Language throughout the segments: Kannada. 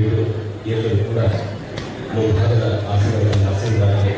ಬಿಟ್ಟು ಎಲ್ಲರೂ ಕೂಡ ಮುಂಭಾಗದ ಆಸನಗಳನ್ನು ಆಸನವಾಗಿ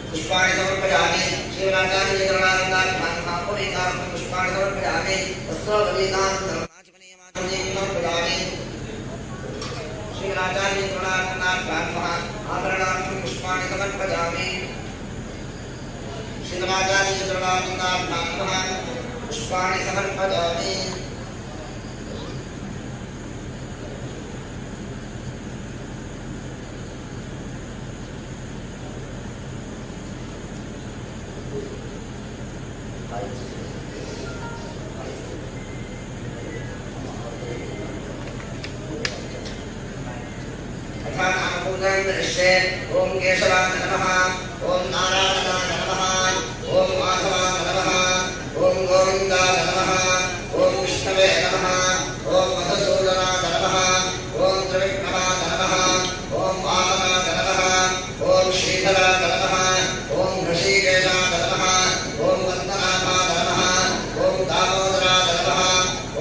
पुष्पाणि समर्पयामि शिवराचार्य चरणारविन्दान् पुष्पाणि समर्पयामि समर्पयामि शिवराचार्य चरणारविन्दान् आभरणार्थं पुष्पाणि समर्पयामि शिवराचार्य चरणारविन्दान् पुष्पाणि समर्पयामि ओम केशवाय नमः ओम नारायणाय नमः ओम माधवाय नमः ओम गोविन्दाय नमः ओम विष्णवे नमः ओम मधुसूदनाय नमः ओम त्रिविक्रमाय नमः ओम वामनाय नमः ओम श्रीधराय नमः ओम ऋषिकेशाय नमः ओम वन्दनाभाय नमः ओम दामोदराय नमः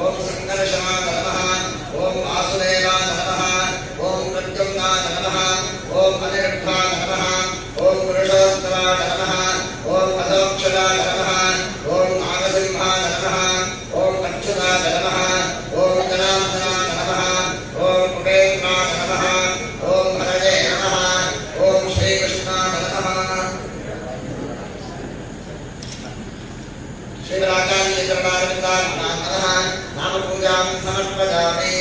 ओम संकर्षणाय नमः ओम वासुदेवाय नमः ओम प्रद्युम्नाय नमः ओम अनिरुद्धाय नमः ओम पुरुषोत्तमाय नमः ओम अधोक्षराय नमः ओम नागसिंहाय नमः ओम अच्युताय नमः ओम जनार्दनाय नमः ओम उपेन्द्राय नमः ओम हरये नमः ओम श्रीकृष्णाय नमः शिवराचार्य चरणारविन्दान् नमः नामपूजां समर्पयामि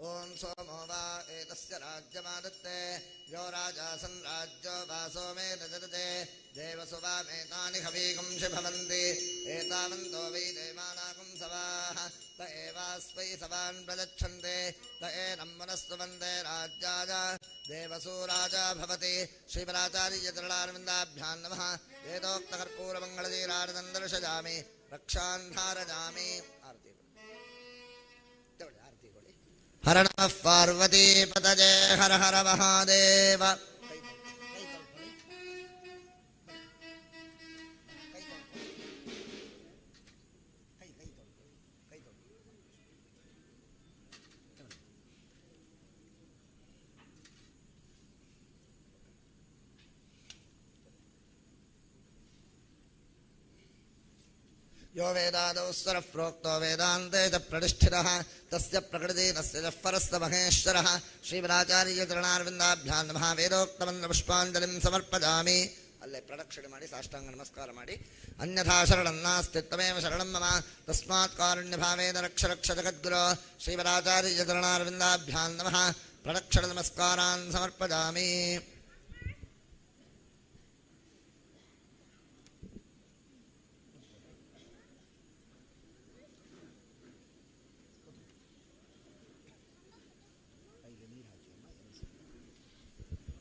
ओम सोमो वा एतस्य राज्यमादत्ते यो राजासन् राज्यो वासो मे ददते देवसुवा मेतानि हवीगुंषि भवन्ति एतावन्तो वै देवानागं सवाः त एवास्मै सवान् प्रदक्षन्ते त एनं मनस्तुवन्दे राज्याय देवसु राजा भवति श्रीपराचार्यचरणारविन्दाभ्यां नमः वेदोक्तकर्पूरमङ्गलजीरार्दं दर्शयामि रक्षान् धारयामि हर नमः पार्वती पतये हर हर महादेव यो वेदादौ स्वरः प्रोक्तो वेदान्ते च प्रतिष्ठितः तस्य प्रकृतिरस्य च परस्य महेश्वरः ಶ್ರೀಪರಾಚಾರ್ಯಚರಣಾರವಿಂದಾಭ್ಯಾಂ ನಮಃ ವೇದೋಕ್ತಮಂತ್ರ ಪುಷ್ಪಾಂಜಲಿಂ ಸಮರ್ಪಯಾಮಿ ಅಲ್ಲೇ ಪ್ರದಕ್ಷಿಣೆ ಮಾಡಿ ಸಾಷ್ಟಾಂಗ ನಮಸ್ಕಾರ ಮಾಡಿ ಅನ್ಯಥಾ ಶರಣಂ ನಾಸ್ತಿ ತ್ವಮೇವ ಶರಣಂ ಮಮ ತಸ್ಮಾತ್ ಕಾರುಣ್ಯಭಾವೇನ ರಕ್ಷ ರಕ್ಷ ಜಗದ್ಗುರೋ ಶ್ರೀಪರಾಚಾರ್ಯಚರಣಾರವಿಂದಾಭ್ಯಾಂ ನಮಃ ಪ್ರದಕ್ಷಿಣ ನಮಸ್ಕಾರಾನ್ ಸಮರ್ಪಯಾಮಿ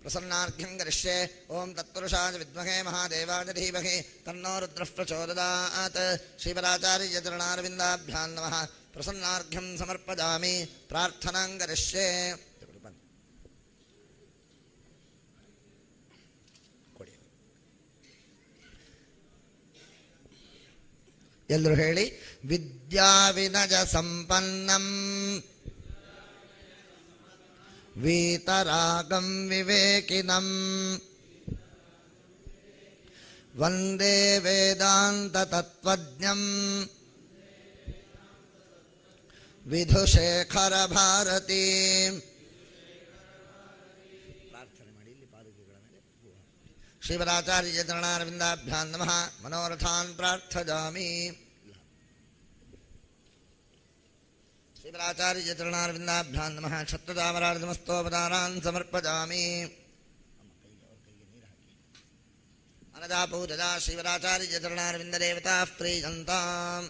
प्रसन्नार्घ्यं करिष्ये ओं तत्पुरुषाय विद्महे महादेवाय धीमहि तन्नो रुद्रः प्रचोदयात् श्रीपराचार्यचरणारविन्दाभ्यां नमः प्रसन्नार्घ्यं समर्पयामि प्रार्थनां करिष्ये ಎಲ್ಲರೂ ಹೇಳಿ ವಿದ್ಯಾವಿನಯ ಸಂಪನ್ನಂ वीतरागं विवेकिनं वन्दे वेदान्ततत्त्वज्ञं विधुशेखर भारती श्रीपराचार्यचरणारविन्दाभ्यां नमः मनोरथान् प्रार्थयामि श्रीपराचार्यचरणारविन्दाभ्यां नमः क्षत्रदामरार्धमस्तोपदारान् समर्पयामि अनजा पूजजा श्रीपराचार्यचरणारविन्ददेवताः प्रीयन्ताम्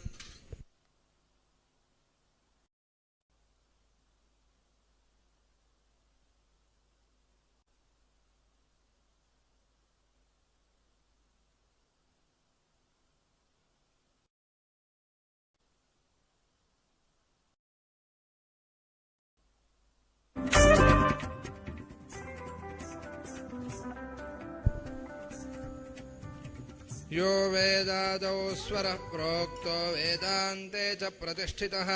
यो वेदादौ स्वरः प्रोक्तो वेदान्ते च प्रतिष्ठितः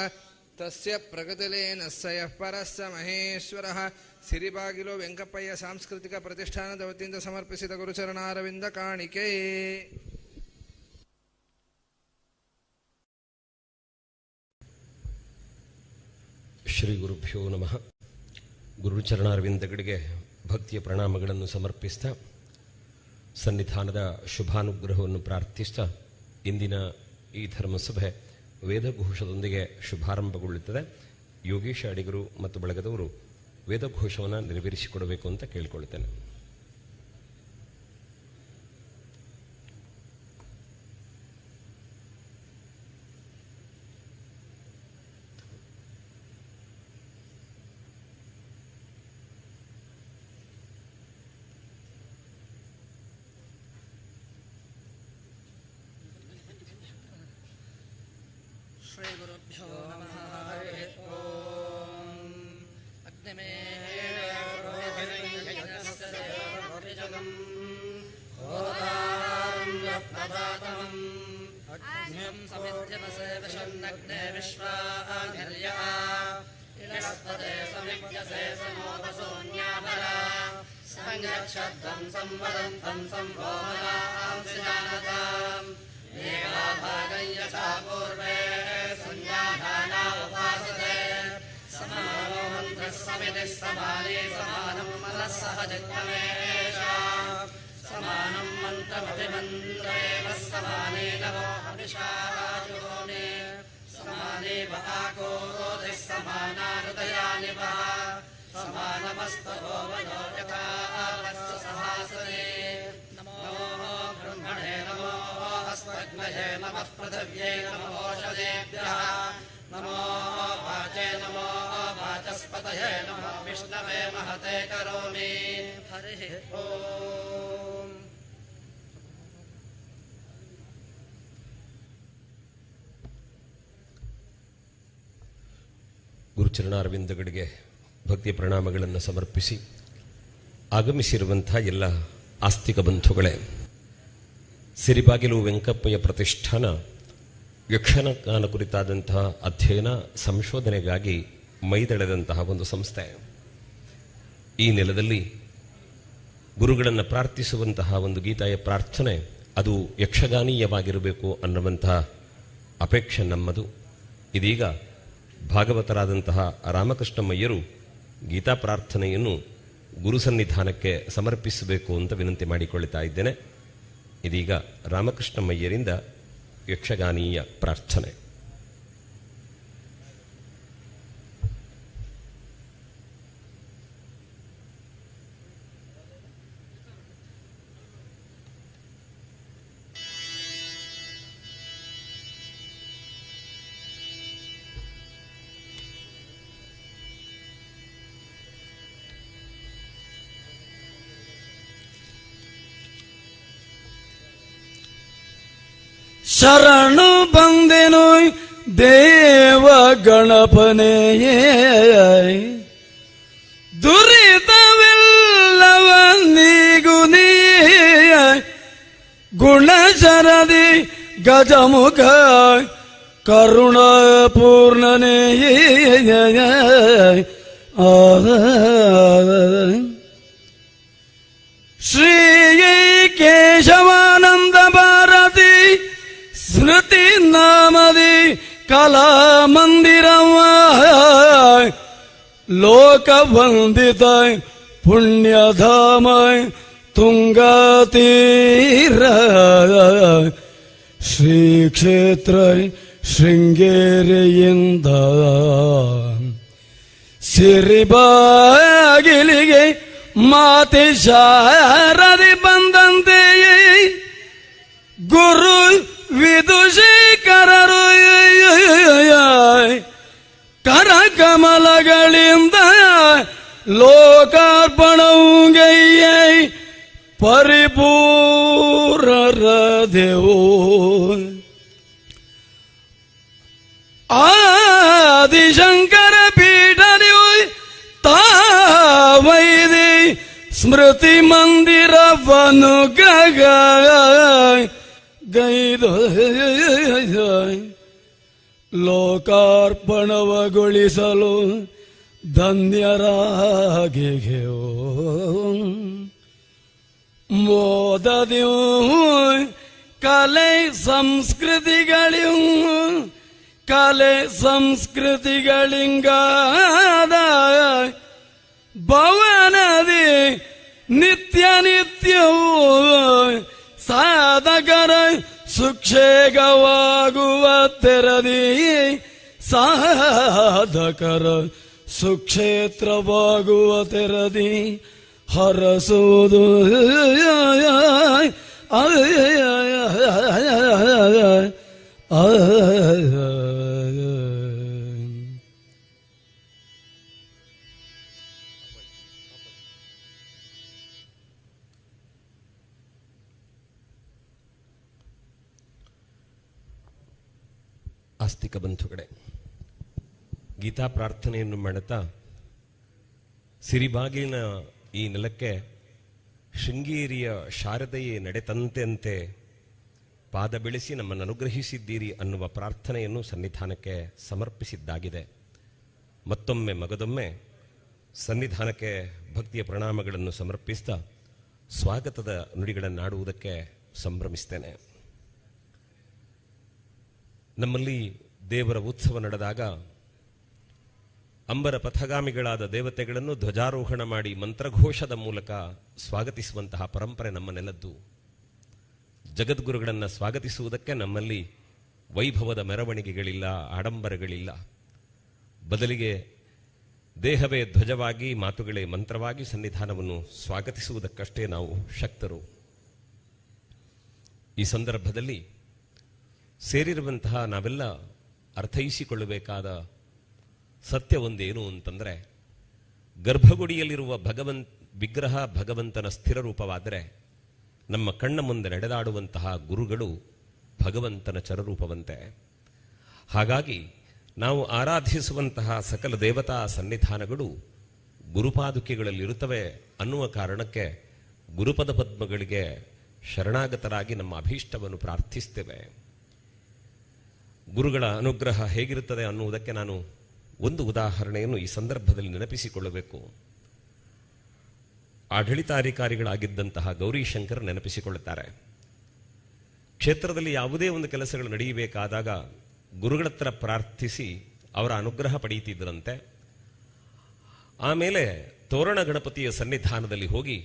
तस्य प्रगतिलीनस्य यः परस्य महेश्वरः ಸಿರಿಬಾಗಿಲು ವೆಂಕಪ್ಪಯ್ಯ ಸಾಂಸ್ಕೃತಿಕ ಪ್ರತಿಷ್ಠಾನದ ವತಿಯಿಂದ ಸಮರ್ಪಿಸಿದ ಗುರುಚರಣಾರವಿಂದ ಕಾಣಿಕೆ. ಶ್ರೀ ಗುರುಭ್ಯೋ ನಮಃ. ಗುರುಚರಣಾರವಿಂದಗಳಿಗೆ ಭಕ್ತಿಯ ಪ್ರಣಾಮಗಳನ್ನು ಸಮರ್ಪಿಸ್ತಾ ಸನ್ನಿಧಾನದ ಶುಭಾನುಗ್ರಹವನ್ನು ಪ್ರಾರ್ಥಿಸ್ತಾ ಇಂದಿನ ಈ ಧರ್ಮಸಭೆ ವೇದಘೋಷದೊಂದಿಗೆ ಶುಭಾರಂಭಗೊಳ್ಳುತ್ತದೆ. ಯೋಗೀಶ ಅಡಿಗರು ಮತ್ತು ಬಳಗದವರು ವೇದಘೋಷವನ್ನು ನೆರವೇರಿಸಿಕೊಡಬೇಕು ಅಂತ ಕೇಳಿಕೊಳ್ಳುತ್ತೇನೆ. ಶ್ರೀ ಗುರುಭ್ಯೋ ನಮಃ. ಹರಿ ಓಂ. ಅಗ್ನಿಮೇಜಗಂ ಹೋತಾರಂ ಅಗ್ನಿಂ ಸಮಿತ್ಯಮಸೇ ವಿಷನ್ನಗ್ನೇ ವಿಶ್ವಾನಿರ್ಯ ಇಳಸ್ಪದೇ ಸಮಿತ್ಯಸೇ ಸಮೋಪಸೋನ್ಯಾಪರ ಸಂರಕ್ಷಧ್ವಂ ಸಂವದಂತಂ ಸಂಭೋಮನಾಂ ಸಿಜಾನತಾಂ ಏಕಾಭಾಗಂ ಯಥಾ ಪೂರ್ವೇ ಸಂಜಾನಾನಾ ಉಪಾಸತೆ ಸಮಾನೋ ಮಂತ್ರಃ ಸಮಿತಿಃ ಸಮಾನೇ ಸಮಾನಂ ಮನಃ ಸಹಜತ್ವಮೇಷ ಸಮಾನಂ ಮಂತ್ರಮಭಿಮಂತ್ರೇವ ಸಮಾನೇ ನವೋ ಅಭಿಷಾಯೋನೆ ಸಮಾನೇ ವಹಾಕೋದಿಃ ಸಮಾನಾ ಹೃದಯಾನಿ ವಹ ಸಮಾನಮಸ್ತವೋ ವದೋ ಯಥಾ ವತ್ಸ ಸಹಾಸನೆ ನಮೋ ಬ್ರಹ್ಮಣೇ ನಮೋ अस्मद्महे नमः पृथिव्यै नमो ओषधेभ्यः नमो वाचे नमो वाचस्पतये नमो विष्णवे महते करोमि. हरिः ओम्. ಗುರುಚರಣಾರವಿಂದಗಳಿಗೆ ಭಕ್ತಿಯ ಪ್ರಣಾಮಗಳನ್ನು ಸಮರ್ಪಿಸಿ ಆಗಮಿಸಿರುವಂಥ ಎಲ್ಲ ಆಸ್ತಿಕ ಬಂಧುಗಳೇ, ಸಿರಿಬಾಗಿಲು ವೆಂಕಪ್ಪಯ್ಯ ಪ್ರತಿಷ್ಠಾನ ಯಕ್ಷಗಾನ ಕುರಿತಾದಂತಹ ಅಧ್ಯಯನ ಸಂಶೋಧನೆಗಾಗಿ ಮೈದಳೆದಂತಹ ಒಂದು ಸಂಸ್ಥೆ. ಈ ನೆಲದಲ್ಲಿ ಗುರುಗಳನ್ನು ಪ್ರಾರ್ಥಿಸುವಂತಹ ಒಂದು ಗೀತಾಯ ಪ್ರಾರ್ಥನೆ ಅದು ಯಕ್ಷಗಾನೀಯವಾಗಿರಬೇಕು ಅನ್ನುವಂತಹ ಅಪೇಕ್ಷೆ ನಮ್ಮದು. ಇದೀಗ ಭಾಗವತರಾದಂತಹ ರಾಮಕೃಷ್ಣಮಯ್ಯರು ಗೀತಾ ಪ್ರಾರ್ಥನೆಯನ್ನು ಗುರು ಸನ್ನಿಧಾನಕ್ಕೆ ಸಮರ್ಪಿಸಬೇಕು ಅಂತ ವಿನಂತಿ ಮಾಡಿಕೊಳ್ಳುತ್ತಾ ಇದ್ದೇನೆ. ಇದೀಗ ರಾಮಕೃಷ್ಣಮಯ್ಯರಿಂದ ಯಕ್ಷಗಾನೀಯ ಪ್ರಾರ್ಥನೆ. ಶರಣು ಬಂದೆನು ದೇವ ಗಣಪನೆಯೇ, ದುರಿತವಿಲ್ಲವ ನೀಗು ನೀ ಗುಣಶರದಿ ಗಜಮುಖ ಕರುಣಾಪೂರ್ಣನೆಯೇ. ಶ್ರೀ ಕೇಶವಾನಂದ ಭಾರತಿ ಸ್ಮೃತಿ ನಾಮದಿ ಕಲಾ ಮಂದಿರವ ಲೋಕವಂದಿತ ಪುಣ್ಯಧಾಮ ತುಂಗತೀರ ಶ್ರೀ ಕ್ಷೇತ್ರ ಶೃಂಗೇರಿಯಿಂದ ಸಿರಿಬಾಗಿಲಿಗೆ ಮಾತೆ ಶಾರದಿ ಬಂದಂತೆಯೇ ಗುರು ವಿದುಷೇಕರರು ಕರಕಮಲಗಳಿಂದ ಲೋಕಾರ್ಪಣೌಗೈ ಪರಿಪೂರ್ಣರ ದೇವೋ. ಆದಿಶಂಕರ ಪೀಠದಿ ತಾವೈದಿ ಸ್ಮೃತಿ ಮಂದಿರವನ್ನು ಗೈದು ಲೋಕಾರ್ಪಣವಗೊಳಿಸಲು ಧನ್ಯರಾಗಿಗೆಯೋ. ಮೋದದಿಯು ಕಲೆ ಸಂಸ್ಕೃತಿಗಳಿಂಗಾದ ಭವನದಿ ನಿತ್ಯ ನಿತ್ಯವೂ ಸಾಧಕರ ಸುಕ್ಷೇಗವಾಗುವ ತೆರದಿ ಸಾಧಕರ ಸುಕ್ಷೇತ್ರವಾಗುವ ತೆರದಿ ಹರಸುವುದು ಆಸ್ತಿಕ ಬಂಧುಗಳೇ, ಗೀತಾ ಪ್ರಾರ್ಥನೆಯನ್ನು ಮಾಡುತ್ತಾ ಸಿರಿಬಾಗಿಲಿನ ಈ ನೆಲಕ್ಕೆ ಶೃಂಗೇರಿಯ ಶಾರದೆಯೇ ನಡೆತಂತೆಯಂತೆ ಪಾದ ಬೆಳೆಸಿ ನಮ್ಮನ್ನು ಅನುಗ್ರಹಿಸಿದ್ದೀರಿ ಅನ್ನುವ ಪ್ರಾರ್ಥನೆಯನ್ನು ಸನ್ನಿಧಾನಕ್ಕೆ ಸಮರ್ಪಿಸಿದ್ದಾಗಿದೆ. ಮತ್ತೊಮ್ಮೆ ಮಗದೊಮ್ಮೆ ಸನ್ನಿಧಾನಕ್ಕೆ ಭಕ್ತಿಯ ಪ್ರಣಾಮಗಳನ್ನು ಸಮರ್ಪಿಸ್ತಾ ಸ್ವಾಗತದ ನುಡಿಗಳನ್ನಾಡುವುದಕ್ಕೆ ಸಂಭ್ರಮಿಸ್ತೇನೆ. ನಮ್ಮಲ್ಲಿ ದೇವರ ಉತ್ಸವ ನಡೆದಾಗ ಅಂಬರ ಪಥಗಾಮಿಗಳಾದ ದೇವತೆಗಳನ್ನು ಧ್ವಜಾರೋಹಣ ಮಾಡಿ ಮಂತ್ರಘೋಷದ ಮೂಲಕ ಸ್ವಾಗತಿಸುವಂತಹ ಪರಂಪರೆ ನಮ್ಮನ್ನೆಲ್ಲದ್ದು. ಜಗದ್ಗುರುಗಳನ್ನು ಸ್ವಾಗತಿಸುವುದಕ್ಕೆ ನಮ್ಮಲ್ಲಿ ವೈಭವದ ಮೆರವಣಿಗೆಗಳಿಲ್ಲ, ಆಡಂಬರಗಳಿಲ್ಲ. ಬದಲಿಗೆ ದೇಹವೇ ಧ್ವಜವಾಗಿ, ಮಾತುಗಳೇ ಮಂತ್ರವಾಗಿ ಸನ್ನಿಧಾನವನ್ನು ಸ್ವಾಗತಿಸುವುದಕ್ಕಷ್ಟೇ ನಾವು ಶಕ್ತರು. ಈ ಸಂದರ್ಭದಲ್ಲಿ ಸೇರಿರುವಂತಹ ನಾವೆಲ್ಲ ಅರ್ಥೈಸಿಕೊಳ್ಳಬೇಕಾದ ಸತ್ಯ ಒಂದೇನು ಅಂತಂದರೆ, ಗರ್ಭಗುಡಿಯಲ್ಲಿರುವ ವಿಗ್ರಹ ಭಗವಂತನ ಸ್ಥಿರ ರೂಪವಾದರೆ ನಮ್ಮ ಕಣ್ಣ ಮುಂದೆ ನಡೆದಾಡುವಂತಹ ಗುರುಗಳು ಭಗವಂತನ ಚರರೂಪವಂತೆ. ಹಾಗಾಗಿ ನಾವು ಆರಾಧಿಸುವಂತಹ ಸಕಲ ದೇವತಾ ಸನ್ನಿಧಾನಗಳು ಗುರುಪಾದುಕೆಗಳಲ್ಲಿರುತ್ತವೆ ಅನ್ನುವ ಕಾರಣಕ್ಕೆ ಗುರುಪದ ಪದ್ಮಗಳಿಗೆ ಶರಣಾಗತರಾಗಿ ನಮ್ಮ ಅಭೀಷ್ಟವನ್ನು ಪ್ರಾರ್ಥಿಸ್ತೇವೆ. ಗುರುಗಳ ಅನುಗ್ರಹ ಹೇಗಿರುತ್ತದೆ ಅನ್ನುವುದಕ್ಕೆ ನಾನು ಒಂದು ಉದಾಹರಣೆಯನ್ನು ಈ ಸಂದರ್ಭದಲ್ಲಿ ನೆನಪಿಸಿಕೊಳ್ಳಬೇಕು. ಆಡಳಿತಾಧಿಕಾರಿಗಳಾಗಿದ್ದಂತಹ ಗೌರಿಶಂಕರ್ ನೆನಪಿಸಿಕೊಳ್ಳುತ್ತಾರೆ. ಕ್ಷೇತ್ರದಲ್ಲಿ ಯಾವುದೇ ಒಂದು ಕೆಲಸಗಳು ನಡೆಯಬೇಕಾದಾಗ ಗುರುಗಳ ಹತ್ರ ಪ್ರಾರ್ಥಿಸಿ ಅವರ ಅನುಗ್ರಹ ಪಡೆಯುತ್ತಿದ್ದರಂತೆ. ಆಮೇಲೆ ತೋರಣ ಗಣಪತಿಯ ಸನ್ನಿಧಾನದಲ್ಲಿ ಹೋಗಿ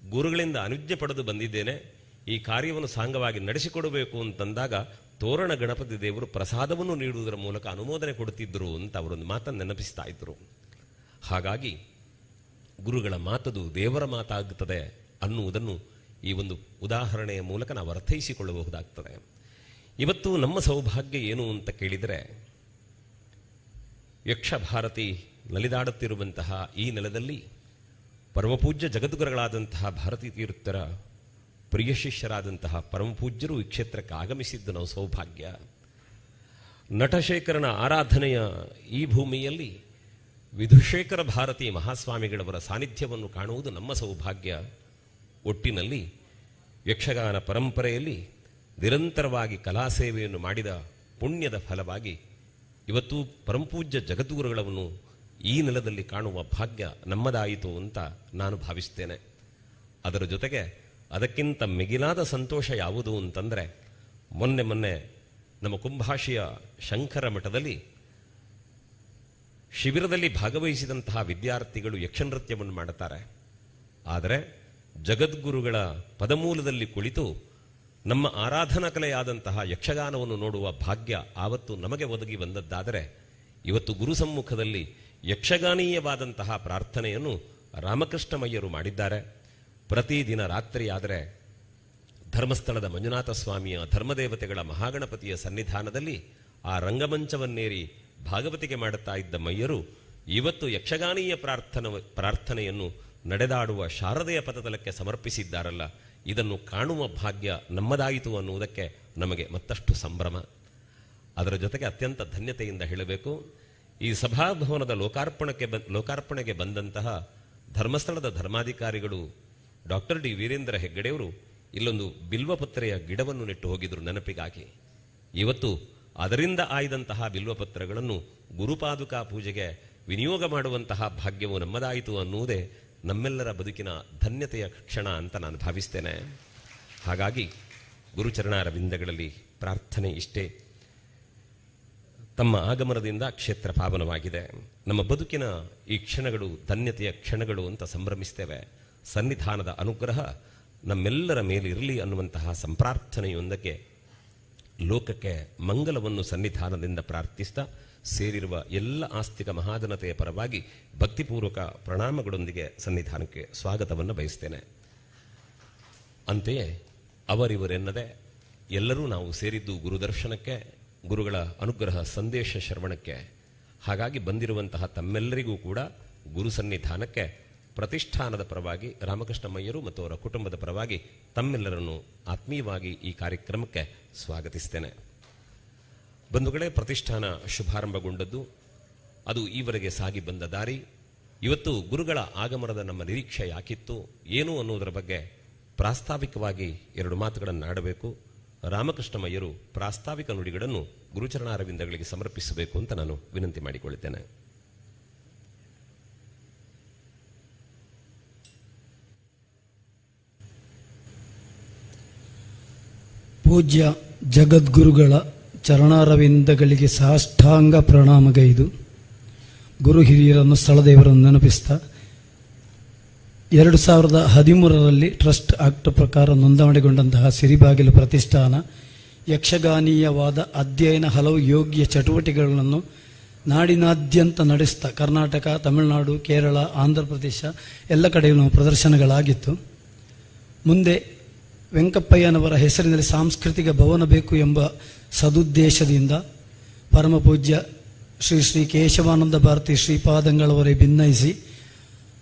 ಗುರುಗಳಿಂದ ಅನುಜ್ಞೆ ಪಡೆದು ಬಂದಿದ್ದೇನೆ, ಈ ಕಾರ್ಯವನ್ನು ಸಾಂಗವಾಗಿ ನಡೆಸಿಕೊಡಬೇಕು ಅಂತಂದಾಗ ತೋರಣ ಗಣಪತಿ ದೇವರು ಪ್ರಸಾದವನ್ನು ನೀಡುವುದರ ಮೂಲಕ ಅನುಮೋದನೆ ಕೊಡುತ್ತಿದ್ದರು ಅಂತ ಅವರೊಂದು ಮಾತನ್ನು ನೆನಪಿಸ್ತಾ ಇದ್ರು. ಹಾಗಾಗಿ ಗುರುಗಳ ಮಾತದು ದೇವರ ಮಾತಾಗುತ್ತದೆ ಅನ್ನುವುದನ್ನು ಈ ಒಂದು ಉದಾಹರಣೆಯ ಮೂಲಕ ನಾವು ಅರ್ಥೈಸಿಕೊಳ್ಳಬಹುದಾಗ್ತದೆ. ಇವತ್ತು ನಮ್ಮ ಸೌಭಾಗ್ಯ ಏನು ಅಂತ ಕೇಳಿದರೆ, ಯಕ್ಷ ಭಾರತಿ ನಲಿದಾಡುತ್ತಿರುವಂತಹ ಈ ನೆಲದಲ್ಲಿ ಪರಮಪೂಜ್ಯ ಜಗದ್ಗುರುಗಳಾದಂತಹ ಭಾರತೀ ತೀರ್ಥರ ಪ್ರಿಯ ಶಿಷ್ಯರಾದಂತಹ ಪರಮಪೂಜ್ಯರು ಈ ಕ್ಷೇತ್ರಕ್ಕೆ ಆಗಮಿಸಿದ್ದು ನಾವು ಸೌಭಾಗ್ಯ. ನಟಶೇಖರನ ಆರಾಧನೆಯ ಈ ಭೂಮಿಯಲ್ಲಿ ವಿಧುಶೇಖರ ಭಾರತಿ ಮಹಾಸ್ವಾಮಿಗಳವರ ಸಾನ್ನಿಧ್ಯವನ್ನು ಕಾಣುವುದು ನಮ್ಮ ಸೌಭಾಗ್ಯ. ಒಟ್ಟಿನಲ್ಲಿ ಯಕ್ಷಗಾನ ಪರಂಪರೆಯಲ್ಲಿ ನಿರಂತರವಾಗಿ ಕಲಾಸೇವೆಯನ್ನು ಮಾಡಿದ ಪುಣ್ಯದ ಫಲವಾಗಿ ಇವತ್ತು ಪರಮಪೂಜ್ಯ ಜಗದ್ಗುರುಗಳನ್ನು ಈ ನೆಲದಲ್ಲಿ ಕಾಣುವ ಭಾಗ್ಯ ನಮ್ಮದಾಯಿತು ಅಂತ ನಾನು ಭಾವಿಸ್ತೇನೆ. ಅದರ ಜೊತೆಗೆ ಅದಕ್ಕಿಂತ ಮಿಗಿಲಾದ ಸಂತೋಷ ಯಾವುದು ಅಂತಂದರೆ, ಮೊನ್ನೆ ನಮ್ಮ ಕುಂಭಾಷಿಯ ಶಂಕರ ಮಠದಲ್ಲಿ ಶಿಬಿರದಲ್ಲಿ ಭಾಗವಹಿಸಿದಂತಹ ವಿದ್ಯಾರ್ಥಿಗಳು ಯಕ್ಷನೃತ್ಯವನ್ನು ಮಾಡುತ್ತಾರೆ. ಆದರೆ ಜಗದ್ಗುರುಗಳ ಪದಮೂಲದಲ್ಲಿ ಕುಳಿತು ನಮ್ಮ ಆರಾಧನಾ ಕಲೆಯಾದಂತಹ ಯಕ್ಷಗಾನವನ್ನು ನೋಡುವ ಭಾಗ್ಯ ಆವತ್ತು ನಮಗೆ ಒದಗಿ ಬಂದದ್ದಾದರೆ, ಇವತ್ತು ಗುರು ಸಮ್ಮುಖದಲ್ಲಿ ಯಕ್ಷಗಾನೀಯವಾದಂತಹ ಪ್ರಾರ್ಥನೆಯನ್ನು ರಾಮಕೃಷ್ಣಮಯ್ಯರು ಮಾಡಿದ್ದಾರೆ. ಪ್ರತಿದಿನ ರಾತ್ರಿ ಆದರೆ ಧರ್ಮಸ್ಥಳದ ಮಂಜುನಾಥ ಸ್ವಾಮಿಯ ಧರ್ಮದೇವತೆಗಳ ಮಹಾಗಣಪತಿಯ ಸನ್ನಿಧಾನದಲ್ಲಿ ಆ ರಂಗಮಂಚವನ್ನೇರಿ ಭಾಗವತಿಗೆ ಮಾಡುತ್ತಾ ಇದ್ದ ಮಯ್ಯರು ಇವತ್ತು ಯಕ್ಷಗಾನೀಯ ಪ್ರಾರ್ಥನೆಯನ್ನು ನಡೆದಾಡುವ ಶಾರದೆಯ ಪದತಲಕ್ಕೆ ಸಮರ್ಪಿಸಿದ್ದಾರಲ್ಲ, ಇದನ್ನು ಕಾಣುವ ಭಾಗ್ಯ ನಮ್ಮದಾಯಿತು ಅನ್ನುವುದಕ್ಕೆ ನಮಗೆ ಮತ್ತಷ್ಟು ಸಂಭ್ರಮ. ಅದರ ಜೊತೆಗೆ ಅತ್ಯಂತ ಧನ್ಯತೆಯಿಂದ ಹೇಳಬೇಕು, ಈ ಸಭಾಭವನದ ಲೋಕಾರ್ಪಣೆಗೆ ಬಂದಂತಹ ಧರ್ಮಸ್ಥಳದ ಧರ್ಮಾಧಿಕಾರಿಗಳು ಡಾಕ್ಟರ್ ಡಿ ವೀರೇಂದ್ರ ಹೆಗ್ಗಡೆಯವರು ಇಲ್ಲೊಂದು ಬಿಲ್ವಪತ್ರೆಯ ಗಿಡವನ್ನು ನೆಟ್ಟು ಹೋಗಿದ್ರು ನೆನಪಿಗಾಗಿ. ಇವತ್ತು ಅದರಿಂದ ಆಯ್ದಂತಹ ಬಿಲ್ವಪತ್ರಗಳನ್ನು ಗುರುಪಾದುಕಾ ಪೂಜೆಗೆ ವಿನಿಯೋಗ ಮಾಡುವಂತಹ ಭಾಗ್ಯವು ನಮ್ಮದಾಯಿತು ಅನ್ನುವುದೇ ನಮ್ಮೆಲ್ಲರ ಬದುಕಿನ ಧನ್ಯತೆಯ ಕ್ಷಣ ಅಂತ ನಾನು ಭಾವಿಸ್ತೇನೆ. ಹಾಗಾಗಿ ಗುರುಚರಣಾರವಿಂದಗಳಲ್ಲಿ ಪ್ರಾರ್ಥನೆ ಇಷ್ಟೇ. ತಮ್ಮ ಆಗಮನದಿಂದ ಕ್ಷೇತ್ರ ಪಾವನವಾಗಿದೆ. ನಮ್ಮ ಬದುಕಿನ ಈ ಕ್ಷಣಗಳು ಧನ್ಯತೆಯ ಕ್ಷಣಗಳು ಅಂತ ಸಂಭ್ರಮಿಸ್ತೇವೆ. ಸನ್ನಿಧಾನದ ಅನುಗ್ರಹ ನಮ್ಮೆಲ್ಲರ ಮೇಲಿರಲಿ ಅನ್ನುವಂತಹ ಸಂಪ್ರಾರ್ಥನೆಯೊಂದಕ್ಕೆ ಲೋಕಕ್ಕೆ ಮಂಗಲವನ್ನು ಸನ್ನಿಧಾನದಿಂದ ಪ್ರಾರ್ಥಿಸ್ತಾ ಸೇರಿರುವ ಎಲ್ಲ ಆಸ್ತಿಕ ಮಹಾಜನತೆಯ ಪರವಾಗಿ ಭಕ್ತಿಪೂರ್ವಕ ಪ್ರಣಾಮಗಳೊಂದಿಗೆ ಸನ್ನಿಧಾನಕ್ಕೆ ಸ್ವಾಗತವನ್ನು ಬಯಸ್ತೇನೆ. ಅಂತೆಯೇ ಅವರಿವರೆನ್ನದೆ ಎಲ್ಲರೂ ನಾವು ಸೇರಿದ್ದು ಗುರುದರ್ಶನಕ್ಕೆ, ಗುರುಗಳ ಅನುಗ್ರಹ ಸಂದೇಶ ಶ್ರವಣಕ್ಕೆ. ಹಾಗಾಗಿ ಬಂದಿರುವಂತಹ ತಮ್ಮೆಲ್ಲರಿಗೂ ಕೂಡ ಗುರು ಸನ್ನಿಧಾನಕ್ಕೆ ಪ್ರತಿಷ್ಠಾನದ ಪರವಾಗಿ ರಾಮಕೃಷ್ಣಮಯ್ಯರು ಮತ್ತು ಅವರ ಕುಟುಂಬದ ಪರವಾಗಿ ತಮ್ಮೆಲ್ಲರನ್ನು ಆತ್ಮೀಯವಾಗಿ ಈ ಕಾರ್ಯಕ್ರಮಕ್ಕೆ ಸ್ವಾಗತಿಸ್ತೇನೆ. ಬಂಧುಗಳೇ, ಪ್ರತಿಷ್ಠಾನ ಶುಭಾರಂಭಗೊಂಡದ್ದು, ಅದು ಈವರೆಗೆ ಸಾಗಿ ಬಂದ ದಾರಿ. ಇವತ್ತು ಗುರುಗಳ ಆಗಮನದ ನಮ್ಮ ನಿರೀಕ್ಷೆ ಯಾಕಿತ್ತು, ಏನು ಅನ್ನೋದರ ಬಗ್ಗೆ ಪ್ರಾಸ್ತಾವಿಕವಾಗಿ 2 ಮಾತುಗಳನ್ನು ಆಡಬೇಕು. ರಾಮಕೃಷ್ಣಮಯ್ಯರು ಪ್ರಾಸ್ತಾವಿಕ ನುಡಿಗಳನ್ನು ಗುರುಚರಣಾರವಿಂದಗಳಿಗೆ ಸಮರ್ಪಿಸಬೇಕು ಅಂತ ನಾನು ವಿನಂತಿ ಮಾಡಿಕೊಳ್ಳುತ್ತೇನೆ. ಪೂಜ್ಯ ಜಗದ್ಗುರುಗಳ ಚರಣಾರವಿಂದಗಳಿಗೆ ಸಾಷ್ಟಾಂಗ ಪ್ರಣಾಮಗೈದು ಗುರು ಹಿರಿಯರನ್ನು ಸ್ಥಳದೇವರನ್ನು ನೆನಪಿಸ್ತಾ 2013ರಲ್ಲಿ ಟ್ರಸ್ಟ್ ಆಕ್ಟ್ ಪ್ರಕಾರ ನೋಂದಣಿಗೊಂಡಂತಹ ಸಿರಿಬಾಗಿಲು ಪ್ರತಿಷ್ಠಾನ ಯಕ್ಷಗಾನೀಯವಾದ ಅಧ್ಯಯನ ಹಲವು ಯೋಗ್ಯ ಚಟುವಟಿಕೆಗಳನ್ನು ನಾಡಿನಾದ್ಯಂತ ನಡೆಸ್ತಾ ಕರ್ನಾಟಕ, ತಮಿಳುನಾಡು, ಕೇರಳ, ಆಂಧ್ರ ಪ್ರದೇಶ ಎಲ್ಲ ಕಡೆಯೂ ಪ್ರದರ್ಶನಗಳಾಗಿತ್ತು. ಮುಂದೆ ವೆಂಕಪ್ಪಯ್ಯನವರ ಹೆಸರಿನಲ್ಲಿ ಸಾಂಸ್ಕೃತಿಕ ಭವನ ಬೇಕು ಎಂಬ ಸದುದ್ದೇಶದಿಂದ ಪರಮಪೂಜ್ಯ ಶ್ರೀ ಶ್ರೀ ಕೇಶವಾನಂದ ಭಾರತಿ ಶ್ರೀಪಾದಂಗಳವರೇ ಭಿನ್ನಯಿಸಿ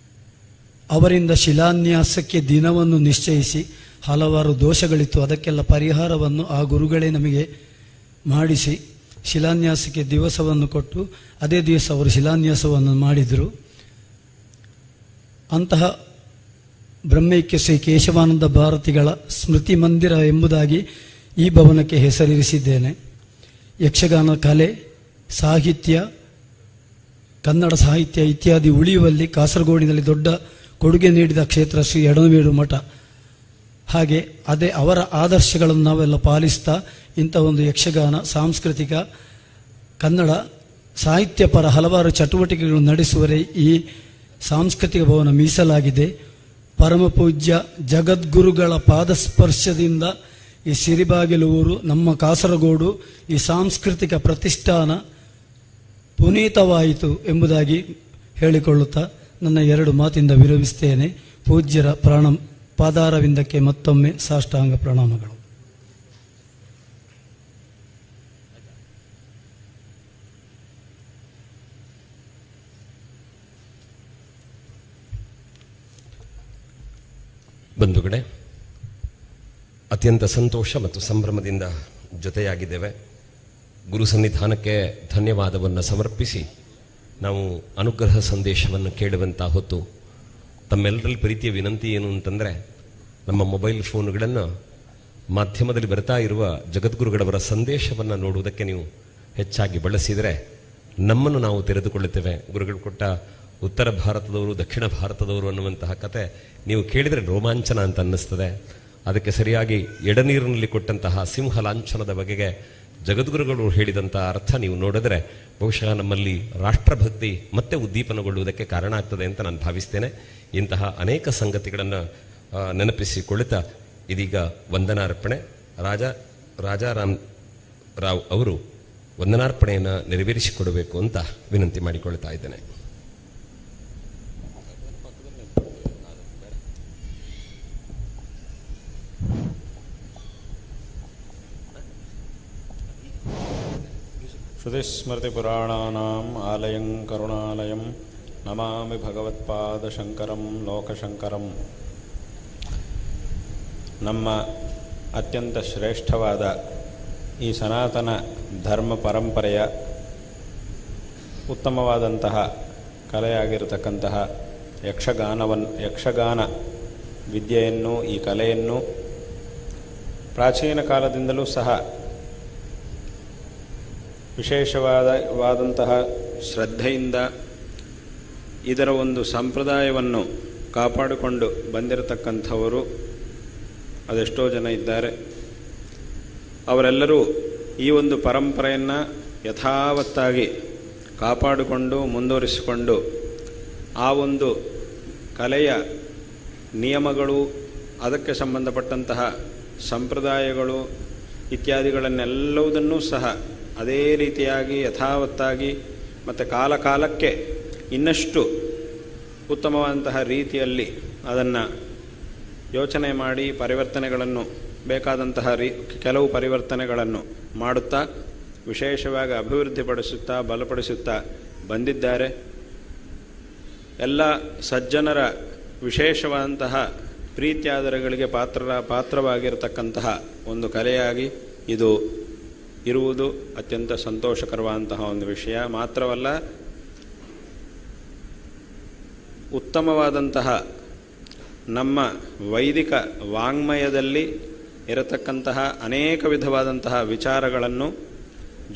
ಅವರಿಂದ ಶಿಲಾನ್ಯಾಸಕ್ಕೆ ದಿನವನ್ನು ನಿಶ್ಚಯಿಸಿ ಹಲವಾರು ದೋಷಗಳಿತ್ತು. ಅದಕ್ಕೆಲ್ಲ ಪರಿಹಾರವನ್ನು ಆ ಗುರುಗಳೇ ನಮಗೆ ಮಾಡಿಸಿ ಶಿಲಾನ್ಯಾಸಕ್ಕೆ ದಿವಸವನ್ನು ಕೊಟ್ಟು ಅದೇ ದಿವಸ ಅವರು ಶಿಲಾನ್ಯಾಸವನ್ನು ಮಾಡಿದರು. ಅಂತಹ ಬ್ರಹ್ಮೈಕ್ಯ ಶ್ರೀ ಕೇಶವಾನಂದ ಭಾರತಿಗಳ ಸ್ಮೃತಿ ಮಂದಿರ ಎಂಬುದಾಗಿ ಈ ಭವನಕ್ಕೆ ಹೆಸರಿರಿಸಿದ್ದೇನೆ. ಯಕ್ಷಗಾನ ಕಲೆ, ಸಾಹಿತ್ಯ, ಕನ್ನಡ ಸಾಹಿತ್ಯ ಇತ್ಯಾದಿ ಉಳಿಯುವಲ್ಲಿ ಕಾಸರಗೋಡಿನಲ್ಲಿ ದೊಡ್ಡ ಕೊಡುಗೆ ನೀಡಿದ ಕ್ಷೇತ್ರ ಶ್ರೀ ಎಡನವೀಡು ಮಠ. ಹಾಗೆ ಅದೇ ಅವರ ಆದರ್ಶಗಳನ್ನು ನಾವೆಲ್ಲ ಪಾಲಿಸ್ತಾ ಇಂಥ ಒಂದು ಯಕ್ಷಗಾನ, ಸಾಂಸ್ಕೃತಿಕ, ಕನ್ನಡ ಸಾಹಿತ್ಯ ಪರ ಹಲವಾರು ಚಟುವಟಿಕೆಗಳನ್ನು ನಡೆಸುವರೆ ಈ ಸಾಂಸ್ಕೃತಿಕ ಭವನ ಮೀಸಲಾಗಿದೆ. ಪರಮಪೂಜ್ಯ ಜಗದ್ಗುರುಗಳ ಪಾದಸ್ಪರ್ಶದಿಂದ ಈ ಸಿರಿಬಾಗಿಲು ಊರು, ನಮ್ಮ ಕಾಸರಗೋಡು, ಈ ಸಾಂಸ್ಕೃತಿಕ ಪ್ರತಿಷ್ಠಾನ ಪುನೀತವಾಯಿತು ಎಂಬುದಾಗಿ ಹೇಳಿಕೊಳ್ಳುತ್ತಾ ನನ್ನ 2 ಮಾತಿಂದ ವಿರಮಿಸ್ತೇನೆ. ಪೂಜ್ಯರ ಪಾದಾರವಿಂದಕ್ಕೆ ಮತ್ತೊಮ್ಮೆ ಸಾಷ್ಟಾಂಗ ಪ್ರಣಾಮಗಳು. ಬಂಧುಗಳೇ, ಅತ್ಯಂತ ಸಂತೋಷ ಮತ್ತು ಸಂಭ್ರಮದಿಂದ ಜೊತೆಯಾಗಿದ್ದೇವೆ. ಗುರು ಸನ್ನಿಧಾನಕ್ಕೆ ಧನ್ಯವಾದವನ್ನು ಸಮರ್ಪಿಸಿ ನಾವು ಅನುಗ್ರಹ ಸಂದೇಶವನ್ನು ಕೇಳುವಂಥ ಹೊತ್ತು ತಮ್ಮೆಲ್ಲರಲ್ಲಿ ಪ್ರೀತಿಯ ವಿನಂತಿ ಏನು ಅಂತಂದರೆ, ನಮ್ಮ ಮೊಬೈಲ್ ಫೋನ್ಗಳನ್ನು ಮಾಧ್ಯಮದಲ್ಲಿ ಬರ್ತಾ ಇರುವ ಜಗದ್ಗುರುಗಳವರ ಸಂದೇಶವನ್ನು ನೋಡುವುದಕ್ಕೆ ನೀವು ಹೆಚ್ಚಾಗಿ ಬಳಸಿದರೆ ನಮ್ಮನ್ನು ನಾವು ತೆರೆದುಕೊಳ್ಳುತ್ತೇವೆ. ಗುರುಗಳು ಕೊಟ್ಟ ಉತ್ತರ ಭಾರತದವರು, ದಕ್ಷಿಣ ಭಾರತದವರು ಅನ್ನುವಂತಹ ಕತೆ ನೀವು ಕೇಳಿದರೆ ರೋಮಾಂಚನ ಅಂತ ಅನ್ನಿಸ್ತದೆ. ಅದಕ್ಕೆ ಸರಿಯಾಗಿ ಎಡನೀರಿನಲ್ಲಿ ಕೊಟ್ಟಂತಹ ಸಿಂಹ ಲಾಂಛನದ ಬಗೆಗೆ ಜಗದ್ಗುರುಗಳು ಹೇಳಿದಂಥ ಅರ್ಥ ನೀವು ನೋಡಿದರೆ ಬಹುಶಃ ನಮ್ಮಲ್ಲಿ ರಾಷ್ಟ್ರಭಕ್ತಿ ಮತ್ತೆ ಉದ್ದೀಪನಗೊಳ್ಳುವುದಕ್ಕೆ ಕಾರಣ ಆಗ್ತದೆ ಅಂತ ನಾನು ಭಾವಿಸ್ತೇನೆ. ಇಂತಹ ಅನೇಕ ಸಂಗತಿಗಳನ್ನು ನೆನಪಿಸಿಕೊಳ್ಳುತ್ತಾ ಇದೀಗ ವಂದನಾರ್ಪಣೆ ರಾಜಾರಾಮ್ ರಾವ್ ಅವರು ವಂದನಾರ್ಪಣೆಯನ್ನು ನೆರವೇರಿಸಿಕೊಡಬೇಕು ಅಂತ ವಿನಂತಿ ಮಾಡಿಕೊಳ್ತಾ ಇದ್ದೇನೆ. ಶ್ರುತಿಸ್ಮೃತಿಪುರಾಣಾನಾಂ ಆಲಯಂ ಕರುಣಾಲಯಂ ನಮಾಮಿ ಭಗವತ್ಪಾದಶಂಕರಂ ಲೋಕಶಂಕರಂ. ನಮ್ಮ ಅತ್ಯಂತ ಶ್ರೇಷ್ಠವಾದ ಈ ಸನಾತನ ಧರ್ಮ ಪರಂಪರೆಯ ಉತ್ತಮವಾದಂತಹ ಕಲೆಯಾಗಿರತಕ್ಕಂತಹ ಯಕ್ಷಗಾನ ವಿದ್ಯೆಯನ್ನು, ಈ ಕಲೆಯನ್ನು ಪ್ರಾಚೀನ ಕಾಲದಿಂದಲೂ ಸಹ ವಿಶೇಷವಾದಂತಹ ಶ್ರದ್ಧೆಯಿಂದ ಇದರ ಒಂದು ಸಂಪ್ರದಾಯವನ್ನು ಕಾಪಾಡಿಕೊಂಡು ಬಂದಿರತಕ್ಕಂಥವರು ಅದೆಷ್ಟೋ ಜನ ಇದ್ದಾರೆ. ಅವರೆಲ್ಲರೂ ಈ ಒಂದು ಪರಂಪರೆಯನ್ನು ಯಥಾವತ್ತಾಗಿ ಕಾಪಾಡಿಕೊಂಡು ಮುಂದುವರಿಸಿಕೊಂಡು ಆ ಒಂದು ಕಲೆಯ ನಿಯಮಗಳು, ಅದಕ್ಕೆ ಸಂಬಂಧಪಟ್ಟಂತಹ ಸಂಪ್ರದಾಯಗಳು ಇತ್ಯಾದಿಗಳನ್ನೆಲ್ಲವುದನ್ನೂ ಸಹ ಅದೇ ರೀತಿಯಾಗಿ ಯಥಾವತ್ತಾಗಿ ಮತ್ತು ಕಾಲಕಾಲಕ್ಕೆ ಇನ್ನಷ್ಟು ಉತ್ತಮವಾದಂತಹ ರೀತಿಯಲ್ಲಿ ಅದನ್ನು ಯೋಚನೆ ಮಾಡಿ ಪರಿವರ್ತನೆಗಳನ್ನು ಬೇಕಾದಂತಹ ಕೆಲವು ಪರಿವರ್ತನೆಗಳನ್ನು ಮಾಡುತ್ತಾ ವಿಶೇಷವಾಗಿ ಅಭಿವೃದ್ಧಿಪಡಿಸುತ್ತಾ ಬಲಪಡಿಸುತ್ತಾ ಬಂದಿದ್ದಾರೆ. ಎಲ್ಲ ಸಜ್ಜನರ ವಿಶೇಷವಾದಂತಹ ಪ್ರೀತ್ಯಾದರಗಳಿಗೆ ಪಾತ್ರವಾಗಿರತಕ್ಕಂತಹ ಒಂದು ಕಲೆಯಾಗಿ ಇದು ಇರುವುದು ಅತ್ಯಂತ ಸಂತೋಷಕರವಾದಂತಹ ಒಂದು ವಿಷಯ. ಮಾತ್ರವಲ್ಲ, ಉತ್ತಮವಾದಂತಹ ನಮ್ಮ ವೈದಿಕ ವಾಂಗ್ಮಯದಲ್ಲಿ ಇರತಕ್ಕಂತಹ ಅನೇಕ ವಿಧವಾದಂತಹ ವಿಚಾರಗಳನ್ನು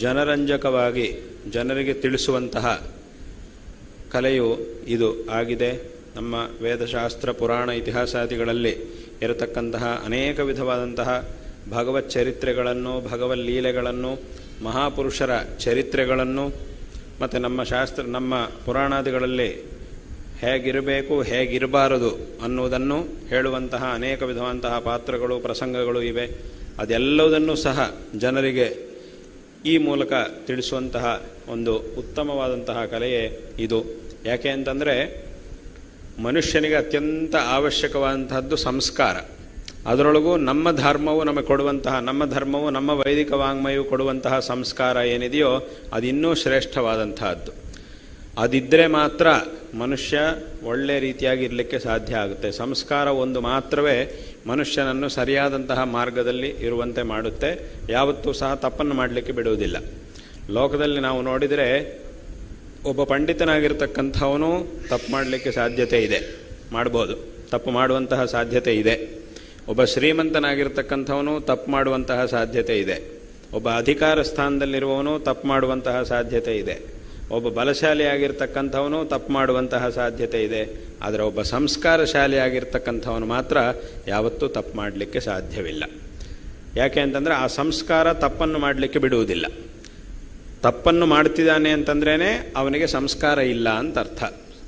ಜನರಂಜಕವಾಗಿ ಜನರಿಗೆ ತಿಳಿಸುವಂತಹ ಕಲೆಯು ಇದು ಆಗಿದೆ. ನಮ್ಮ ವೇದಶಾಸ್ತ್ರ ಪುರಾಣ ಇತಿಹಾಸಾದಿಗಳಲ್ಲಿ ಇರತಕ್ಕಂತಹ ಅನೇಕ ವಿಧವಾದಂತಹ ಭಗವತ್ ಚರಿತ್ರೆಗಳನ್ನು, ಭಗವಲ್ಲೀಲೆಗಳನ್ನು, ಮಹಾಪುರುಷರ ಚರಿತ್ರೆಗಳನ್ನು ಮತ್ತು ನಮ್ಮ ಪುರಾಣಾದಿಗಳಲ್ಲಿ ಹೇಗಿರಬೇಕು ಹೇಗಿರಬಾರದು ಅನ್ನುವುದನ್ನು ಹೇಳುವಂತಹ ಅನೇಕ ವಿಧವಾದಂತಹ ಪಾತ್ರಗಳು ಪ್ರಸಂಗಗಳು ಇವೆ. ಅದೆಲ್ಲವುದನ್ನು ಸಹ ಜನರಿಗೆ ಈ ಮೂಲಕ ತಿಳಿಸುವಂತಹ ಒಂದು ಉತ್ತಮವಾದಂತಹ ಕಲೆಯೇ ಇದು. ಯಾಕೆ ಅಂತಂದರೆ ಮನುಷ್ಯನಿಗೆ ಅತ್ಯಂತ ಅವಶ್ಯಕವಾದಂತಹದ್ದು ಸಂಸ್ಕಾರ. ಅದರೊಳಗೂ ನಮ್ಮ ಧರ್ಮವು ನಮಗೆ ಕೊಡುವಂತಹ, ನಮ್ಮ ಧರ್ಮವು ನಮ್ಮ ವೈದಿಕ ವಾಂಗ್ಮಯವು ಕೊಡುವಂತಹ ಸಂಸ್ಕಾರ ಏನಿದೆಯೋ ಅದು ಇನ್ನೂ ಶ್ರೇಷ್ಠವಾದಂತಹದ್ದು. ಅದಿದ್ದರೆ ಮಾತ್ರ ಮನುಷ್ಯ ಒಳ್ಳೆ ರೀತಿಯಾಗಿ ಇರಲಿಕ್ಕೆ ಸಾಧ್ಯ ಆಗುತ್ತೆ. ಸಂಸ್ಕಾರ ಒಂದು ಮಾತ್ರವೇ ಮನುಷ್ಯನನ್ನು ಸರಿಯಾದಂತಹ ಮಾರ್ಗದಲ್ಲಿ ಇರುವಂತೆ ಮಾಡುತ್ತೆ. ಯಾವತ್ತೂ ಸಹ ತಪ್ಪನ್ನು ಮಾಡಲಿಕ್ಕೆ ಬಿಡುವುದಿಲ್ಲ. ಲೋಕದಲ್ಲಿ ನಾವು ನೋಡಿದರೆ ಒಬ್ಬ ಪಂಡಿತನಾಗಿರ್ತಕ್ಕಂಥವನು ತಪ್ಪು ಮಾಡಲಿಕ್ಕೆ ಸಾಧ್ಯತೆ ಇದೆ, ಮಾಡ್ಬೋದು, ತಪ್ಪು ಮಾಡುವಂತಹ ಸಾಧ್ಯತೆ ಇದೆ. ಒಬ್ಬ ಶ್ರೀಮಂತನಾಗಿರ್ತಕ್ಕಂಥವನು ತಪ್ಪು ಮಾಡುವಂತಹ ಸಾಧ್ಯತೆ ಇದೆ. ಒಬ್ಬ ಅಧಿಕಾರ ಸ್ಥಾನದಲ್ಲಿರುವವನು ತಪ್ಪು ಮಾಡುವಂತಹ ಸಾಧ್ಯತೆ ಇದೆ. ಒಬ್ಬ ಬಲಶಾಲಿಯಾಗಿರ್ತಕ್ಕಂಥವನು ತಪ್ಪು ಮಾಡುವಂತಹ ಸಾಧ್ಯತೆ ಇದೆ. ಆದರೆ ಒಬ್ಬ ಸಂಸ್ಕಾರಶಾಲಿಯಾಗಿರ್ತಕ್ಕಂಥವನು ಮಾತ್ರ ಯಾವತ್ತೂ ತಪ್ಪು ಮಾಡಲಿಕ್ಕೆ ಸಾಧ್ಯವಿಲ್ಲ. ಯಾಕೆ ಅಂತಂದರೆ ಆ ಸಂಸ್ಕಾರ ತಪ್ಪನ್ನು ಮಾಡಲಿಕ್ಕೆ ಬಿಡುವುದಿಲ್ಲ. ತಪ್ಪನ್ನು ಮಾಡ್ತಿದ್ದಾನೆ ಅಂತಂದ್ರೇ ಅವನಿಗೆ ಸಂಸ್ಕಾರ ಇಲ್ಲ ಅಂತ ಅರ್ಥ.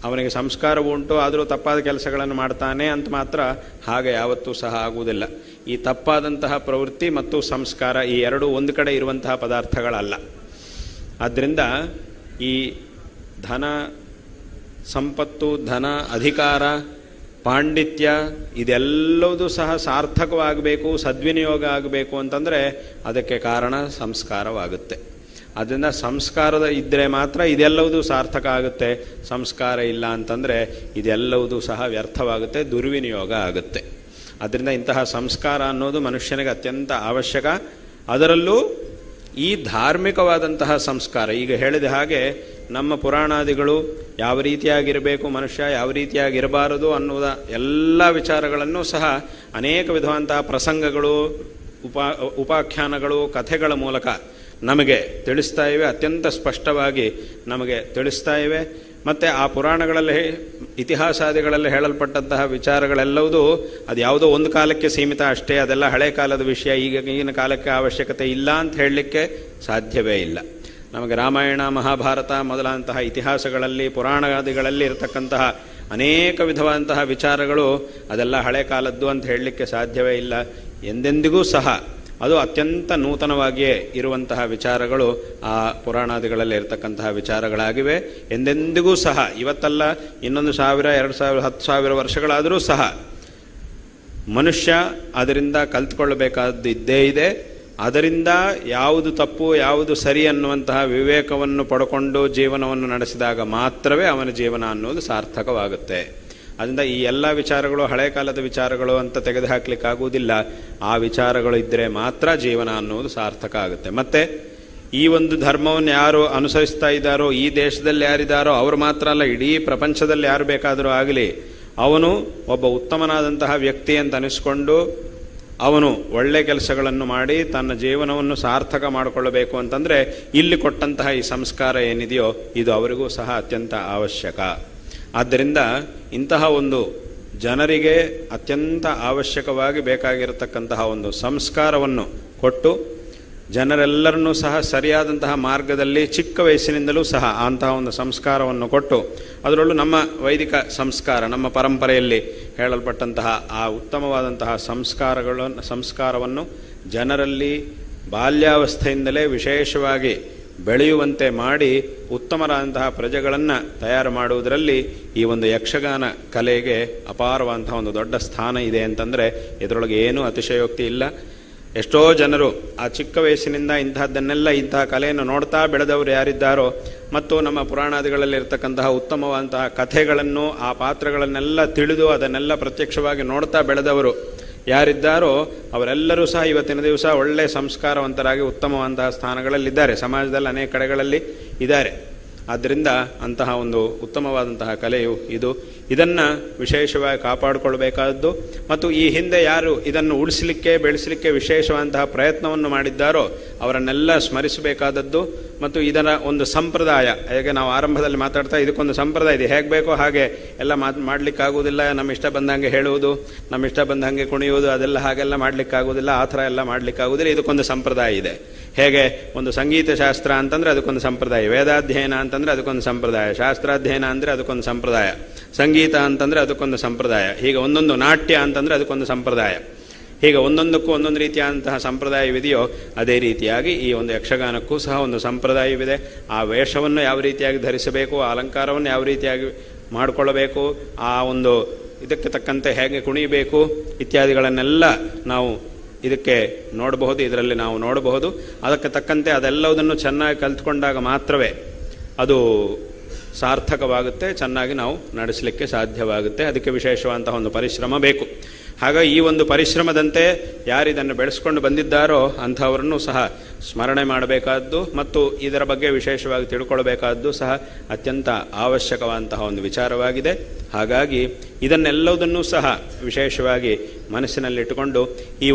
ಅವನಿಗೆ ಸಂಸ್ಕಾರವು ಉಂಟು, ಆದರೂ ತಪ್ಪಾದ ಕೆಲಸಗಳನ್ನು ಮಾಡ್ತಾನೆ ಅಂತ ಮಾತ್ರ ಹಾಗೆ ಯಾವತ್ತೂ ಸಹ ಆಗುವುದಿಲ್ಲ. ಈ ತಪ್ಪಾದಂತಹ ಪ್ರವೃತ್ತಿ ಮತ್ತು ಸಂಸ್ಕಾರ ಈ ಎರಡೂ ಒಂದು ಕಡೆ ಇರುವಂತಹ ಪದಾರ್ಥಗಳಲ್ಲ. ಆದ್ದರಿಂದ ಈ ಧನ ಸಂಪತ್ತು, ಧನ, ಅಧಿಕಾರ, ಪಾಂಡಿತ್ಯ ಇದೆಲ್ಲವೂ ಸಹ ಸಾರ್ಥಕವಾಗಬೇಕು, ಸದ್ವಿನಿಯೋಗ ಆಗಬೇಕು ಅಂತಂದರೆ ಅದಕ್ಕೆ ಕಾರಣ ಸಂಸ್ಕಾರವಾಗುತ್ತೆ. ಅದರಿಂದ ಸಂಸ್ಕಾರದ ಇದ್ದರೆ ಮಾತ್ರ ಇದೆಲ್ಲವೂ ಸಾರ್ಥಕ ಆಗುತ್ತೆ. ಸಂಸ್ಕಾರ ಇಲ್ಲ ಅಂತಂದರೆ ಇದೆಲ್ಲವೂ ಸಹ ವ್ಯರ್ಥವಾಗುತ್ತೆ, ದುರ್ವಿನಿಯೋಗ ಆಗುತ್ತೆ. ಅದರಿಂದ ಇಂತಹ ಸಂಸ್ಕಾರ ಅನ್ನೋದು ಮನುಷ್ಯನಿಗೆ ಅತ್ಯಂತ ಅವಶ್ಯಕ. ಅದರಲ್ಲೂ ಈ ಧಾರ್ಮಿಕವಾದಂತಹ ಸಂಸ್ಕಾರ, ಈಗ ಹೇಳಿದ ಹಾಗೆ ನಮ್ಮ ಪುರಾಣಾದಿಗಳು ಯಾವ ರೀತಿಯಾಗಿರಬೇಕು, ಮನುಷ್ಯ ಯಾವ ರೀತಿಯಾಗಿರಬಾರದು ಅನ್ನುವ ಎಲ್ಲ ವಿಚಾರಗಳನ್ನು ಸಹ ಅನೇಕ ವಿಧವಾದಂತಹ ಪ್ರಸಂಗಗಳು, ಉಪಾಖ್ಯಾನಗಳು, ಕಥೆಗಳ ಮೂಲಕ ನಮಗೆ ತಿಳಿಸ್ತಾ ಇವೆ. ಅತ್ಯಂತ ಸ್ಪಷ್ಟವಾಗಿ ನಮಗೆ ತಿಳಿಸ್ತಾ ಇವೆ. ಮತ್ತು ಆ ಪುರಾಣಗಳಲ್ಲಿ, ಇತಿಹಾಸಾದಿಗಳಲ್ಲಿ ಹೇಳಲ್ಪಟ್ಟಂತಹ ವಿಚಾರಗಳೆಲ್ಲವೂ ಅದು ಯಾವುದೋ ಒಂದು ಕಾಲಕ್ಕೆ ಸೀಮಿತ ಅಷ್ಟೇ, ಅದೆಲ್ಲ ಹಳೆ ಕಾಲದ ವಿಷಯ, ಈಗಿನ ಕಾಲಕ್ಕೆ ಅವಶ್ಯಕತೆ ಇಲ್ಲ ಅಂತ ಹೇಳಲಿಕ್ಕೆ ಸಾಧ್ಯವೇ ಇಲ್ಲ. ನಮಗೆ ರಾಮಾಯಣ, ಮಹಾಭಾರತ ಮೊದಲಾದಂತಹ ಇತಿಹಾಸಗಳಲ್ಲಿ, ಪುರಾಣಾದಿಗಳಲ್ಲಿ ಇರತಕ್ಕಂತಹ ಅನೇಕ ವಿಧವಾದಂತಹ ವಿಚಾರಗಳು ಅದೆಲ್ಲ ಹಳೆ ಕಾಲದ್ದು ಅಂತ ಹೇಳಲಿಕ್ಕೆ ಸಾಧ್ಯವೇ ಇಲ್ಲ. ಎಂದೆಂದಿಗೂ ಸಹ ಅದು ಅತ್ಯಂತ ನೂತನವಾಗಿಯೇ ಇರುವಂತಹ ವಿಚಾರಗಳು ಆ ಪುರಾಣಾದಿಗಳಲ್ಲಿ ಇರತಕ್ಕಂತಹ ವಿಚಾರಗಳಾಗಿವೆ. ಎಂದೆಂದಿಗೂ ಸಹ ಇವತ್ತಲ್ಲ, ಇನ್ನೊಂದು 1000, 2000, 10,000 ವರ್ಷಗಳಾದರೂ ಸಹ ಮನುಷ್ಯ ಅದರಿಂದ ಕಲ್ತ್ಕೊಳ್ಳಬೇಕಾದ್ದು ಇದ್ದೇ ಇದೆ. ಅದರಿಂದ ಯಾವುದು ತಪ್ಪು ಯಾವುದು ಸರಿ ಅನ್ನುವಂತಹ ವಿವೇಕವನ್ನು ಪಡ್ಕೊಂಡು ಜೀವನವನ್ನು ನಡೆಸಿದಾಗ ಮಾತ್ರವೇ ಅವನ ಜೀವನ ಅನ್ನೋದು ಸಾರ್ಥಕವಾಗುತ್ತೆ. ಅದರಿಂದ ಈ ಎಲ್ಲ ವಿಚಾರಗಳು ಹಳೆ ಕಾಲದ ವಿಚಾರಗಳು ಅಂತ ತೆಗೆದುಹಾಕ್ಲಿಕ್ಕಾಗುವುದಿಲ್ಲ. ಆ ವಿಚಾರಗಳು ಇದ್ದರೆ ಮಾತ್ರ ಜೀವನ ಅನ್ನೋದು ಸಾರ್ಥಕ ಆಗುತ್ತೆ. ಮತ್ತು ಈ ಒಂದು ಧರ್ಮವನ್ನು ಯಾರು ಅನುಸರಿಸ್ತಾ ಇದ್ದಾರೋ, ಈ ದೇಶದಲ್ಲಿ ಯಾರಿದ್ದಾರೋ ಅವರು ಮಾತ್ರ ಅಲ್ಲ, ಇಡೀ ಪ್ರಪಂಚದಲ್ಲಿ ಯಾರು ಬೇಕಾದರೂ ಆಗಲಿ, ಅವನು ಒಬ್ಬ ಉತ್ತಮನಾದಂತಹ ವ್ಯಕ್ತಿ ಅಂತ ಅನಿಸ್ಕೊಂಡು ಅವನು ಒಳ್ಳೆ ಕೆಲಸಗಳನ್ನು ಮಾಡಿ ತನ್ನ ಜೀವನವನ್ನು ಸಾರ್ಥಕ ಮಾಡಿಕೊಳ್ಳಬೇಕು ಅಂತಂದರೆ ಇಲ್ಲಿ ಕೊಟ್ಟಂತಹ ಈ ಸಂಸ್ಕಾರ ಏನಿದೆಯೋ ಇದು ಅವರಿಗೂ ಸಹ ಅತ್ಯಂತ ಅವಶ್ಯಕ. ಆದ್ದರಿಂದ ಇಂತಹ ಒಂದು ಜನರಿಗೆ ಅತ್ಯಂತ ಅವಶ್ಯಕವಾಗಿ ಬೇಕಾಗಿರತಕ್ಕಂತಹ ಒಂದು ಸಂಸ್ಕಾರವನ್ನು ಕೊಟ್ಟು ಜನರೆಲ್ಲರನ್ನೂ ಸಹ ಸರಿಯಾದಂತಹ ಮಾರ್ಗದಲ್ಲಿ ಚಿಕ್ಕ ವಯಸ್ಸಿನಿಂದಲೂ ಸಹ ಅಂತಹ ಒಂದು ಸಂಸ್ಕಾರವನ್ನು ಕೊಟ್ಟು, ಅದರಲ್ಲೂ ನಮ್ಮ ವೈದಿಕ ಸಂಸ್ಕಾರ, ನಮ್ಮ ಪರಂಪರೆಯಲ್ಲಿ ಹೇಳಲ್ಪಟ್ಟಂತಹ ಆ ಉತ್ತಮವಾದಂತಹ ಸಂಸ್ಕಾರವನ್ನು ಜನರಲ್ಲಿ ಬಾಲ್ಯಾವಸ್ಥೆಯಿಂದಲೇ ವಿಶೇಷವಾಗಿ ಬೆಳೆಯುವಂತೆ ಮಾಡಿ ಉತ್ತಮರಾದಂತಹ ಪ್ರಜೆಗಳನ್ನು ತಯಾರು ಮಾಡುವುದರಲ್ಲಿ ಈ ಒಂದು ಯಕ್ಷಗಾನ ಕಲೆಗೆ ಅಪಾರವಾದಂತಹ ಒಂದು ದೊಡ್ಡ ಸ್ಥಾನ ಇದೆ ಅಂತಂದರೆ ಇದರೊಳಗೆ ಏನೂ ಅತಿಶಯೋಕ್ತಿ ಇಲ್ಲ. ಎಷ್ಟೋ ಜನರು ಆ ಚಿಕ್ಕ ವಯಸ್ಸಿನಿಂದ ಇಂತಹ ಕಲೆಯನ್ನು ನೋಡ್ತಾ ಬೆಳೆದವರು ಯಾರಿದ್ದಾರೋ ಮತ್ತು ನಮ್ಮ ಪುರಾಣಾದಿಗಳಲ್ಲಿ ಇರತಕ್ಕಂತಹ ಉತ್ತಮವಾದಂತಹ ಕಥೆಗಳನ್ನು, ಆ ಪಾತ್ರಗಳನ್ನೆಲ್ಲ ತಿಳಿದು ಅದನ್ನೆಲ್ಲ ಪ್ರತ್ಯಕ್ಷವಾಗಿ ನೋಡ್ತಾ ಬೆಳೆದವರು ಯಾರಿದ್ದಾರೋ ಅವರೆಲ್ಲರೂ ಸಹ ಇವತ್ತಿನ ದಿವಸ ಒಳ್ಳೆಯ ಸಂಸ್ಕಾರವಂತರಾಗಿ ಉತ್ತಮವಾದಂತಹ ಸ್ಥಾನಗಳಲ್ಲಿದ್ದಾರೆ, ಸಮಾಜದಲ್ಲಿ ಅನೇಕ ಕಡೆಗಳಲ್ಲಿ ಇದ್ದಾರೆ. ಆದ್ದರಿಂದ ಅಂತಹ ಒಂದು ಉತ್ತಮವಾದಂತಹ ಕಲೆಯು ಇದನ್ನು ವಿಶೇಷವಾಗಿ ಕಾಪಾಡಿಕೊಳ್ಬೇಕಾದದ್ದು. ಮತ್ತು ಈ ಹಿಂದೆ ಯಾರು ಇದನ್ನು ಉಳಿಸಲಿಕ್ಕೆ ಬೆಳೆಸಲಿಕ್ಕೆ ವಿಶೇಷವಾದಂತಹ ಪ್ರಯತ್ನವನ್ನು ಮಾಡಿದ್ದಾರೋ ಅವರನ್ನೆಲ್ಲ ಸ್ಮರಿಸಬೇಕಾದದ್ದು. ಮತ್ತು ಇದರ ಒಂದು ಸಂಪ್ರದಾಯ, ಹೇಗೆ ನಾವು ಆರಂಭದಲ್ಲಿ ಮಾತಾಡ್ತಾ ಇದಕ್ಕೊಂದು ಸಂಪ್ರದಾಯ ಇದೆ, ಹೇಗೆ ಬೇಕೋ ಹಾಗೆ ಎಲ್ಲ ಮಾಡಲಿಕ್ಕಾಗುವುದಿಲ್ಲ. ನಮ್ಮ ಇಷ್ಟ ಬಂದಂಗೆ ಹೇಳುವುದು, ನಮ್ಮ ಇಷ್ಟ ಬಂದಂಗೆ ಕುಣಿಯುವುದು, ಅದೆಲ್ಲ ಹಾಗೆಲ್ಲ ಮಾಡಲಿಕ್ಕಾಗುವುದಿಲ್ಲ, ಆ ಥರ ಎಲ್ಲ ಮಾಡಲಿಕ್ಕಾಗುವುದಿಲ್ಲ. ಇದಕ್ಕೊಂದು ಸಂಪ್ರದಾಯ ಇದೆ. ಹೇಗೆ ಒಂದು ಸಂಗೀತ ಶಾಸ್ತ್ರ ಅಂತಂದರೆ ಅದಕ್ಕೊಂದು ಸಂಪ್ರದಾಯ, ವೇದಾಧ್ಯಯನ ಅಂತಂದರೆ ಅದಕ್ಕೊಂದು ಸಂಪ್ರದಾಯ, ಶಾಸ್ತ್ರಾಧ್ಯಯನ ಅಂದರೆ ಅದಕ್ಕೊಂದು ಸಂಪ್ರದಾಯ, ಸಂಗೀತ ಅಂತಂದರೆ ಅದಕ್ಕೊಂದು ಸಂಪ್ರದಾಯ, ಹೀಗೆ ಒಂದೊಂದು ನಾಟ್ಯ ಅಂತಂದರೆ ಅದಕ್ಕೊಂದು ಸಂಪ್ರದಾಯ, ಹೀಗೆ ಒಂದೊಂದಕ್ಕೂ ಒಂದೊಂದು ರೀತಿಯಾದಂತಹ ಸಂಪ್ರದಾಯವಿದೆಯೋ ಅದೇ ರೀತಿಯಾಗಿ ಈ ಒಂದು ಯಕ್ಷಗಾನಕ್ಕೂ ಸಹ ಒಂದು ಸಂಪ್ರದಾಯವಿದೆ. ಆ ವೇಷವನ್ನು ಯಾವ ರೀತಿಯಾಗಿ ಧರಿಸಬೇಕು, ಆ ಅಲಂಕಾರವನ್ನು ಯಾವ ರೀತಿಯಾಗಿ ಮಾಡಿಕೊಳ್ಳಬೇಕು, ಆ ಒಂದು ಇದಕ್ಕೆ ತಕ್ಕಂತೆ ಹೇಗೆ ಕುಣಿಯಬೇಕು ಇತ್ಯಾದಿಗಳನ್ನೆಲ್ಲ ನಾವು ಇದಕ್ಕೆ ನೋಡಬಹುದು, ಇದರಲ್ಲಿ ನಾವು ನೋಡಬಹುದು. ಅದಕ್ಕೆ ತಕ್ಕಂತೆ ಅದೆಲ್ಲವುದನ್ನು ಚೆನ್ನಾಗಿ ಕಲ್ತ್ಕೊಂಡಾಗ ಮಾತ್ರವೇ ಅದು ಸಾರ್ಥಕವಾಗುತ್ತೆ, ಚೆನ್ನಾಗಿ ನಾವು ನಡೆಸಲಿಕ್ಕೆ ಸಾಧ್ಯವಾಗುತ್ತೆ. ಅದಕ್ಕೆ ವಿಶೇಷವಾದಂತಹ ಒಂದು ಪರಿಶ್ರಮ ಬೇಕು. ಹಾಗಾಗಿ ಈ ಒಂದು ಪರಿಶ್ರಮದಂತೆ ಯಾರಿದನ್ನು ಬೆಳೆಸ್ಕೊಂಡು ಬಂದಿದ್ದಾರೋ ಅಂಥವರನ್ನು ಸಹ ಸ್ಮರಣೆ ಮಾಡಬೇಕಾದ್ದು ಮತ್ತು ಇದರ ಬಗ್ಗೆ ವಿಶೇಷವಾಗಿ ತಿಳ್ಕೊಳ್ಬೇಕಾದ್ದು ಸಹ ಅತ್ಯಂತ ಅವಶ್ಯಕವಾದಂತಹ ಒಂದು ವಿಚಾರವಾಗಿದೆ. ಹಾಗಾಗಿ ಇದನ್ನೆಲ್ಲವುದನ್ನು ಸಹ ವಿಶೇಷವಾಗಿ ಮನಸ್ಸಿನಲ್ಲಿಟ್ಟುಕೊಂಡು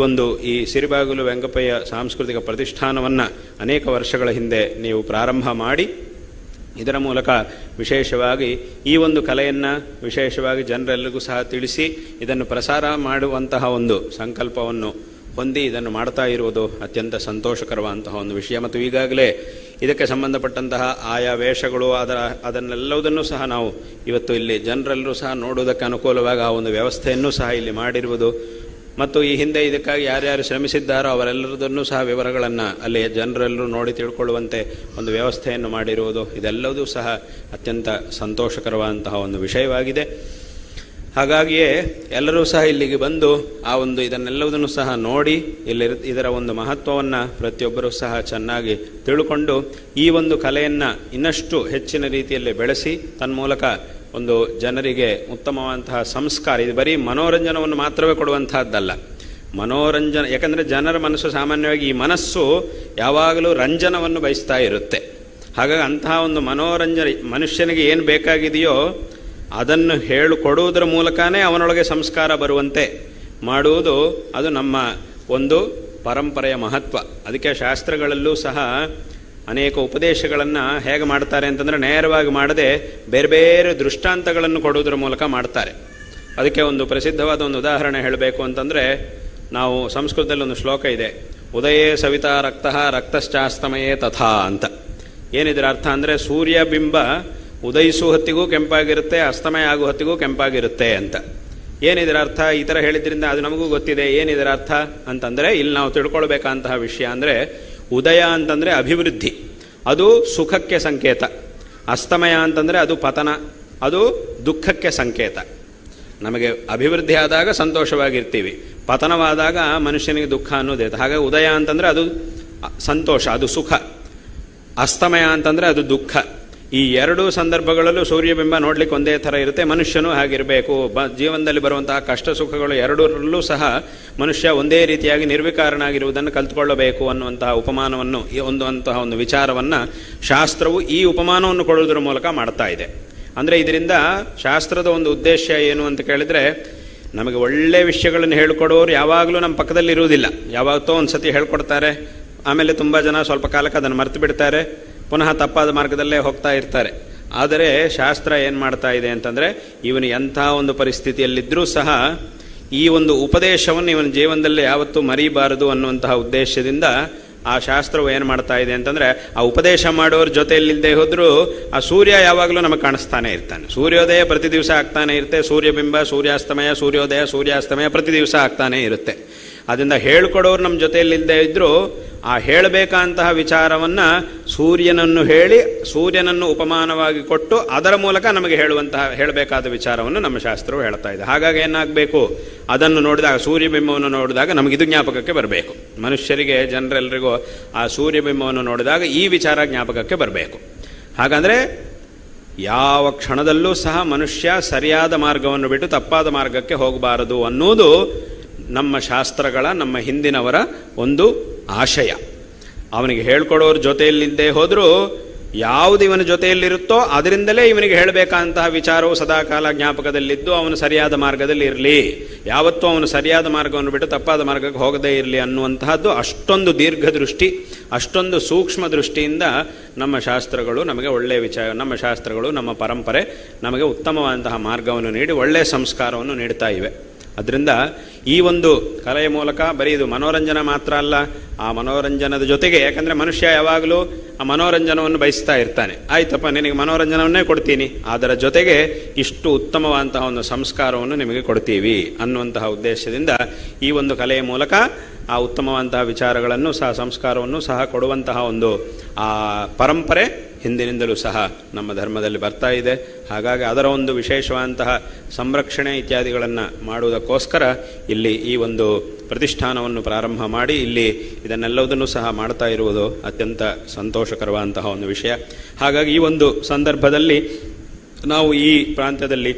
ಈ ಸಿರಿಬಾಗಿಲು ವೆಂಕಪ್ಪಯ್ಯ ಸಾಂಸ್ಕೃತಿಕ ಪ್ರತಿಷ್ಠಾನವನ್ನು ಅನೇಕ ವರ್ಷಗಳ ಹಿಂದೆ ನೀವು ಪ್ರಾರಂಭ ಮಾಡಿ ಇದರ ಮೂಲಕ ವಿಶೇಷವಾಗಿ ಈ ಒಂದು ಕಲೆಯನ್ನು ವಿಶೇಷವಾಗಿ ಜನರೆಲ್ಲರಿಗೂ ಸಹ ತಿಳಿಸಿ ಇದನ್ನು ಪ್ರಸಾರ ಮಾಡುವಂತಹ ಒಂದು ಸಂಕಲ್ಪವನ್ನು ಹೊಂದಿ ಇದನ್ನು ಮಾಡ್ತಾ ಇರುವುದು ಅತ್ಯಂತ ಸಂತೋಷಕರವಾದಂತಹ ಒಂದು ವಿಷಯ. ಮತ್ತು ಈಗಾಗಲೇ ಇದಕ್ಕೆ ಸಂಬಂಧಪಟ್ಟಂತಹ ಆಯಾ ವೇಷಗಳು ಅದನ್ನೆಲ್ಲವುದನ್ನು ಸಹ ನಾವು ಇವತ್ತು ಇಲ್ಲಿ ಜನರೆಲ್ಲರೂ ಸಹ ನೋಡುವುದಕ್ಕೆ ಅನುಕೂಲವಾಗಿ ಆ ಒಂದು ವ್ಯವಸ್ಥೆಯನ್ನು ಸಹ ಇಲ್ಲಿ ಮಾಡಿರುವುದು ಮತ್ತು ಈ ಹಿಂದೆ ಇದಕ್ಕಾಗಿ ಯಾರ್ಯಾರು ಶ್ರಮಿಸಿದ್ದಾರೋ ಅವರೆಲ್ಲರದನ್ನು ಸಹ ವಿವರಗಳನ್ನು ಅಲ್ಲಿ ಜನರೆಲ್ಲರೂ ನೋಡಿ ತಿಳ್ಕೊಳ್ಳುವಂತೆ ಒಂದು ವ್ಯವಸ್ಥೆಯನ್ನು ಮಾಡಿರುವುದು ಇದೆಲ್ಲವೂ ಸಹ ಅತ್ಯಂತ ಸಂತೋಷಕರವಾದಂತಹ ಒಂದು ವಿಷಯವಾಗಿದೆ. ಹಾಗಾಗಿಯೇ ಎಲ್ಲರೂ ಸಹ ಇಲ್ಲಿಗೆ ಬಂದು ಆ ಒಂದು ಇದನ್ನೆಲ್ಲವುದನ್ನು ಸಹ ನೋಡಿ ಇದರ ಒಂದು ಮಹತ್ವವನ್ನು ಪ್ರತಿಯೊಬ್ಬರೂ ಸಹ ಚೆನ್ನಾಗಿ ತಿಳ್ಕೊಂಡು ಈ ಒಂದು ಕಲೆಯನ್ನು ಇನ್ನಷ್ಟು ಹೆಚ್ಚಿನ ರೀತಿಯಲ್ಲಿ ಬೆಳೆಸಿ ತನ್ಮೂಲಕ ಒಂದು ಜನರಿಗೆ ಉತ್ತಮವಾದಂತಹ ಸಂಸ್ಕಾರ, ಇದು ಬರೀ ಮನೋರಂಜನವನ್ನು ಮಾತ್ರವೇ ಕೊಡುವಂತಹದ್ದಲ್ಲ. ಯಾಕಂದರೆ ಜನರ ಮನಸ್ಸು ಸಾಮಾನ್ಯವಾಗಿ ಈ ಮನಸ್ಸು ಯಾವಾಗಲೂ ರಂಜನವನ್ನು ಬಯಸ್ತಾ ಇರುತ್ತೆ. ಹಾಗಾಗಿ ಅಂತಹ ಒಂದು ಮನೋರಂಜನೆ ಮನುಷ್ಯನಿಗೆ ಏನು ಬೇಕಾಗಿದೆಯೋ ಅದನ್ನು ಹೇಳಿಕೊಡುವುದರ ಮೂಲಕನೇ ಅವನೊಳಗೆ ಸಂಸ್ಕಾರ ಬರುವಂತೆ ಮಾಡುವುದು ಅದು ನಮ್ಮ ಒಂದು ಪರಂಪರೆಯ ಮಹತ್ವ. ಅದಕ್ಕೆ ಶಾಸ್ತ್ರಗಳಲ್ಲೂ ಸಹ ಅನೇಕ ಉಪದೇಶಗಳನ್ನು ಹೇಗೆ ಮಾಡ್ತಾರೆ ಅಂತಂದರೆ ನೇರವಾಗಿ ಮಾಡದೆ ಬೇರೆ ಬೇರೆ ದೃಷ್ಟಾಂತಗಳನ್ನು ಕೊಡುವುದರ ಮೂಲಕ ಮಾಡ್ತಾರೆ. ಅದಕ್ಕೆ ಒಂದು ಪ್ರಸಿದ್ಧವಾದ ಒಂದು ಉದಾಹರಣೆ ಹೇಳಬೇಕು ಅಂತಂದರೆ, ನಾವು ಸಂಸ್ಕೃತದಲ್ಲಿ ಒಂದು ಶ್ಲೋಕ ಇದೆ, ಉದಯೇ ಸವಿತಾ ರಕ್ತಃ ರಕ್ತಶ್ಚಾಸ್ತಮಯೇ ತಥಾ ಅಂತ. ಏನಿದ್ರ ಅರ್ಥ ಅಂದರೆ ಸೂರ್ಯ ಬಿಂಬ ಉದಯಿಸುವ ಹೊತ್ತಿಗೂ ಕೆಂಪಾಗಿರುತ್ತೆ, ಅಸ್ತಮಯ ಆಗುವ ಹೊತ್ತಿಗೂ ಕೆಂಪಾಗಿರುತ್ತೆ ಅಂತ. ಏನಿದರ ಅರ್ಥ? ಈ ಥರ ಹೇಳಿದ್ರಿಂದ ಅದು ನಮಗೂ ಗೊತ್ತಿದೆ. ಏನಿದರ ಅರ್ಥ ಅಂತಂದರೆ ಇಲ್ಲಿ ನಾವು ತಿಳ್ಕೊಳ್ಬೇಕಂತಹ ವಿಷಯ ಅಂದರೆ, ಉದಯ ಅಂತಂದರೆ ಅಭಿವೃದ್ಧಿ, ಅದು ಸುಖಕ್ಕೆ ಸಂಕೇತ. ಅಸ್ತಮಯ ಅಂತಂದರೆ ಅದು ಪತನ, ಅದು ದುಃಖಕ್ಕೆ ಸಂಕೇತ. ನಮಗೆ ಅಭಿವೃದ್ಧಿ ಆದಾಗ ಸಂತೋಷವಾಗಿರ್ತೀವಿ, ಪತನವಾದಾಗ ಮನುಷ್ಯನಿಗೆ ದುಃಖ ಅನ್ನೋದೇ. ಹಾಗಾಗಿ ಉದಯ ಅಂತಂದರೆ ಅದು ಸಂತೋಷ, ಅದು ಸುಖ. ಅಸ್ತಮಯ ಅಂತಂದರೆ ಅದು ದುಃಖ. ಈ ಎರಡೂ ಸಂದರ್ಭಗಳಲ್ಲೂ ಸೂರ್ಯಬಿಂಬ ನೋಡ್ಲಿಕ್ಕೆ ಒಂದೇ ಥರ ಇರುತ್ತೆ. ಮನುಷ್ಯನೂ ಹಾಗಿರಬೇಕು. ಜೀವನದಲ್ಲಿ ಬರುವಂತಹ ಕಷ್ಟ ಸುಖಗಳು ಎರಡರಲ್ಲೂ ಸಹ ಮನುಷ್ಯ ಒಂದೇ ರೀತಿಯಾಗಿ ನಿರ್ವಿಕಾರನಾಗಿರುವುದನ್ನು ಕಲ್ತ್ಕೊಳ್ಳಬೇಕು ಅನ್ನುವಂತಹ ಉಪಮಾನವನ್ನು, ಒಂದು ವಿಚಾರವನ್ನು ಶಾಸ್ತ್ರವು ಈ ಉಪಮಾನವನ್ನು ಕೊಡುವುದರ ಮೂಲಕ ಮಾಡ್ತಾ ಇದೆ. ಅಂದರೆ ಇದರಿಂದ ಶಾಸ್ತ್ರದ ಒಂದು ಉದ್ದೇಶ ಏನು ಅಂತ ಕೇಳಿದರೆ, ನಮಗೆ ಒಳ್ಳೆಯ ವಿಷಯಗಳನ್ನು ಹೇಳ್ಕೊಡೋರು ಯಾವಾಗಲೂ ನಮ್ಮ ಪಕ್ಕದಲ್ಲಿ ಇರುವುದಿಲ್ಲ. ಯಾವತ್ತೋ ಒಂದು ಸತಿ ಹೇಳ್ಕೊಡ್ತಾರೆ, ಆಮೇಲೆ ತುಂಬ ಜನ ಸ್ವಲ್ಪ ಕಾಲಕ್ಕೆ ಅದನ್ನು ಮರೆತು ಬಿಡ್ತಾರೆ, ಪುನಃ ತಪ್ಪಾದ ಮಾರ್ಗದಲ್ಲೇ ಹೋಗ್ತಾ ಇರ್ತಾರೆ. ಆದರೆ ಶಾಸ್ತ್ರ ಏನು ಮಾಡ್ತಾ ಇದೆ ಅಂತಂದರೆ, ಇವನು ಎಂಥ ಒಂದು ಪರಿಸ್ಥಿತಿಯಲ್ಲಿದ್ದರೂ ಸಹ ಈ ಒಂದು ಉಪದೇಶವನ್ನು ಇವನ ಜೀವನದಲ್ಲಿ ಯಾವತ್ತೂ ಮರೀಬಾರದು ಅನ್ನುವಂತಹ ಉದ್ದೇಶದಿಂದ ಆ ಶಾಸ್ತ್ರವು ಏನು ಮಾಡ್ತಾ ಇದೆ ಅಂತಂದರೆ, ಆ ಉಪದೇಶ ಮಾಡೋರ ಜೊತೆಯಲ್ಲಿಲ್ಲದೆ ಹೋದರೂ ಆ ಸೂರ್ಯ ಯಾವಾಗಲೂ ನಮಗೆ ಕಾಣಿಸ್ತಾನೆ ಇರ್ತಾನೆ. ಸೂರ್ಯೋದಯ ಪ್ರತಿ ದಿವಸ ಆಗ್ತಾನೆ ಇರುತ್ತೆ, ಸೂರ್ಯಬಿಂಬ, ಸೂರ್ಯಾಸ್ತಮಯ, ಸೂರ್ಯೋದಯ, ಸೂರ್ಯಾಸ್ತಮಯ ಪ್ರತಿ ದಿವಸ ಆಗ್ತಾನೆ ಇರುತ್ತೆ. ಅದರಿಂದ ಹೇಳ್ಕೊಡೋರು ನಮ್ಮ ಜೊತೆಯಲ್ಲಿಲ್ಲದೆ ಇದ್ದರೂ ಆ ಹೇಳಬೇಕಂತಹ ವಿಚಾರವನ್ನು ಸೂರ್ಯನನ್ನು ಹೇಳಿ, ಸೂರ್ಯನನ್ನು ಉಪಮಾನವಾಗಿ ಕೊಟ್ಟು ಅದರ ಮೂಲಕ ನಮಗೆ ಹೇಳಬೇಕಾದ ವಿಚಾರವನ್ನು ನಮ್ಮ ಶಾಸ್ತ್ರವು ಹೇಳ್ತಾ ಇದೆ. ಹಾಗಾಗಿ ಏನಾಗಬೇಕು, ಅದನ್ನು ನೋಡಿದಾಗ, ಸೂರ್ಯಬಿಂಬವನ್ನು ನೋಡಿದಾಗ ನಮಗಿದು ಜ್ಞಾಪಕಕ್ಕೆ ಬರಬೇಕು. ಮನುಷ್ಯರಿಗೆ, ಜನರೆಲ್ಲರಿಗೂ ಆ ಸೂರ್ಯಬಿಂಬವನ್ನು ನೋಡಿದಾಗ ಈ ವಿಚಾರ ಜ್ಞಾಪಕಕ್ಕೆ ಬರಬೇಕು. ಹಾಗಂದರೆ ಯಾವ ಕ್ಷಣದಲ್ಲೂ ಸಹ ಮನುಷ್ಯ ಸರಿಯಾದ ಮಾರ್ಗವನ್ನು ಬಿಟ್ಟು ತಪ್ಪಾದ ಮಾರ್ಗಕ್ಕೆ ಹೋಗಬಾರದು ಅನ್ನೋದು ನಮ್ಮ ಶಾಸ್ತ್ರಗಳ, ನಮ್ಮ ಹಿಂದಿನವರ ಒಂದು ಆಶಯ. ಅವನಿಗೆ ಹೇಳ್ಕೊಡೋರ ಜೊತೆಯಲ್ಲಿದ್ದೇ ಹೋದರೂ ಯಾವುದು ಇವನ ಜೊತೆಯಲ್ಲಿರುತ್ತೋ ಅದರಿಂದಲೇ ಇವನಿಗೆ ಹೇಳಬೇಕಂತಹ ವಿಚಾರವು ಸದಾಕಾಲ ಜ್ಞಾಪಕದಲ್ಲಿದ್ದು ಅವನು ಸರಿಯಾದ ಮಾರ್ಗದಲ್ಲಿ ಇರಲಿ, ಯಾವತ್ತೂ ಅವನು ಸರಿಯಾದ ಮಾರ್ಗವನ್ನು ಬಿಟ್ಟು ತಪ್ಪಾದ ಮಾರ್ಗಕ್ಕೆ ಹೋಗದೇ ಇರಲಿ ಅನ್ನುವಂತಹದ್ದು ಅಷ್ಟೊಂದು ದೀರ್ಘದೃಷ್ಟಿ, ಅಷ್ಟೊಂದು ಸೂಕ್ಷ್ಮ ದೃಷ್ಟಿಯಿಂದ ನಮ್ಮ ಶಾಸ್ತ್ರಗಳು ನಮಗೆ ಒಳ್ಳೆಯ ವಿಚಾರ, ನಮ್ಮ ಶಾಸ್ತ್ರಗಳು, ನಮ್ಮ ಪರಂಪರೆ ನಮಗೆ ಉತ್ತಮವಾದಂತಹ ಮಾರ್ಗವನ್ನು ನೀಡಿ ಒಳ್ಳೆಯ ಸಂಸ್ಕಾರವನ್ನು ನೀಡ್ತಾ ಇವೆ. ಅದರಿಂದ ಈ ಒಂದು ಕಲೆಯ ಮೂಲಕ ಬರೀ ಇದು ಮನೋರಂಜನೆ ಮಾತ್ರ ಅಲ್ಲ, ಆ ಮನೋರಂಜನದ ಜೊತೆಗೆ, ಯಾಕಂದರೆ ಮನುಷ್ಯ ಯಾವಾಗಲೂ ಆ ಮನೋರಂಜನವನ್ನು ಬಯಸ್ತಾ ಇರ್ತಾನೆ. ಆಯ್ತಪ್ಪ, ನಿನಗೆ ಮನೋರಂಜನವನ್ನೇ ಕೊಡ್ತೀನಿ, ಅದರ ಜೊತೆಗೆ ಇಷ್ಟು ಉತ್ತಮವಾದಂತಹ ಒಂದು ಸಂಸ್ಕಾರವನ್ನು ನಿಮಗೆ ಕೊಡ್ತೀವಿ ಅನ್ನುವಂತಹ ಉದ್ದೇಶದಿಂದ ಈ ಒಂದು ಕಲೆಯ ಮೂಲಕ ಆ ಉತ್ತಮವಾದಂತಹ ವಿಚಾರಗಳನ್ನು ಸಹ, ಸಂಸ್ಕಾರವನ್ನು ಸಹ ಕೊಡುವಂತಹ ಒಂದು ಆ ಪರಂಪರೆ ಹಿಂದಿನಿಂದಲೂ ಸಹ ನಮ್ಮ ಧರ್ಮದಲ್ಲಿ ಬರ್ತಾ ಇದೆ. ಹಾಗಾಗಿ ಅದರ ಒಂದು ವಿಶೇಷವಾದಂತಹ ಸಂರಕ್ಷಣೆ ಇತ್ಯಾದಿಗಳನ್ನು ಮಾಡುವುದಕ್ಕೋಸ್ಕರ ಇಲ್ಲಿ ಈ ಒಂದು ಪ್ರತಿಷ್ಠಾನವನ್ನು ಪ್ರಾರಂಭ ಮಾಡಿ ಇಲ್ಲಿ ಇದನ್ನೆಲ್ಲವುದನ್ನು ಸಹ ಮಾಡ್ತಾ ಇರುವುದು ಅತ್ಯಂತ ಸಂತೋಷಕರವಾದಂತಹ ಒಂದು ವಿಷಯ. ಹಾಗಾಗಿ ಈ ಒಂದು ಸಂದರ್ಭದಲ್ಲಿ ನಾವು ಈ ಪ್ರಾಂತ್ಯದಲ್ಲಿ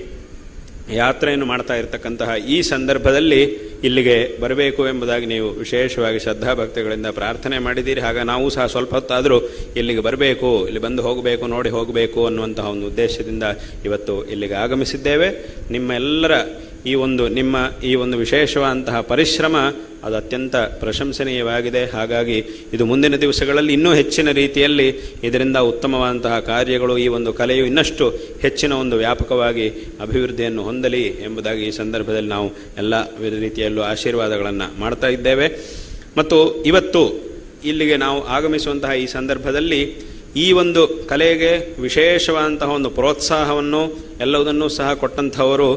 ಯಾತ್ರೆಯನ್ನು ಮಾಡ್ತಾ ಇರತಕ್ಕಂತಹ ಈ ಸಂದರ್ಭದಲ್ಲಿ ಇಲ್ಲಿಗೆ ಬರಬೇಕು ಎಂಬುದಾಗಿ ನೀವು ವಿಶೇಷವಾಗಿ ಶ್ರದ್ಧಾಭಕ್ತಿಗಳಿಂದ ಪ್ರಾರ್ಥನೆ ಮಾಡಿದ್ದೀರಿ. ಹಾಗೆ ನಾವು ಸಹ ಸ್ವಲ್ಪ ಹೊತ್ತಾದರೂ ಇಲ್ಲಿಗೆ ಬರಬೇಕು, ಇಲ್ಲಿ ಬಂದು ಹೋಗಬೇಕು, ನೋಡಿ ಹೋಗಬೇಕು ಅನ್ನುವಂತಹ ಒಂದು ಉದ್ದೇಶದಿಂದ ಇವತ್ತು ಇಲ್ಲಿಗೆ ಆಗಮಿಸಿದ್ದೇವೆ. ನಿಮ್ಮೆಲ್ಲರ ನಿಮ್ಮ ಈ ಒಂದು ವಿಶೇಷವಾದಂತಹ ಪರಿಶ್ರಮ ಅದು ಅತ್ಯಂತ ಪ್ರಶಂಸನೀಯವಾಗಿದೆ. ಹಾಗಾಗಿ ಇದು ಮುಂದಿನ ದಿವಸಗಳಲ್ಲಿ ಇನ್ನೂ ಹೆಚ್ಚಿನ ರೀತಿಯಲ್ಲಿ ಇದರಿಂದ ಉತ್ತಮವಾದಂತಹ ಕಾರ್ಯಗಳು, ಈ ಒಂದು ಕಲೆಯು ಇನ್ನಷ್ಟು ಹೆಚ್ಚಿನ ಒಂದು ವ್ಯಾಪಕವಾಗಿ ಅಭಿವೃದ್ಧಿಯನ್ನು ಹೊಂದಲಿ ಎಂಬುದಾಗಿ ಈ ಸಂದರ್ಭದಲ್ಲಿ ನಾವು ಎಲ್ಲ ರೀತಿಯಲ್ಲೂ ಆಶೀರ್ವಾದಗಳನ್ನು ಮಾಡ್ತಾ ಇದ್ದೇವೆ. ಮತ್ತು ಇವತ್ತು ಇಲ್ಲಿಗೆ ನಾವು ಆಗಮಿಸುವಂತಹ ಈ ಸಂದರ್ಭದಲ್ಲಿ ಈ ಒಂದು ಕಲೆಗೆ ವಿಶೇಷವಾದಂತಹ ಒಂದು ಪ್ರೋತ್ಸಾಹವನ್ನು ಎಲ್ಲವುದನ್ನೂ ಸಹ ಕೊಟ್ಟಂಥವರು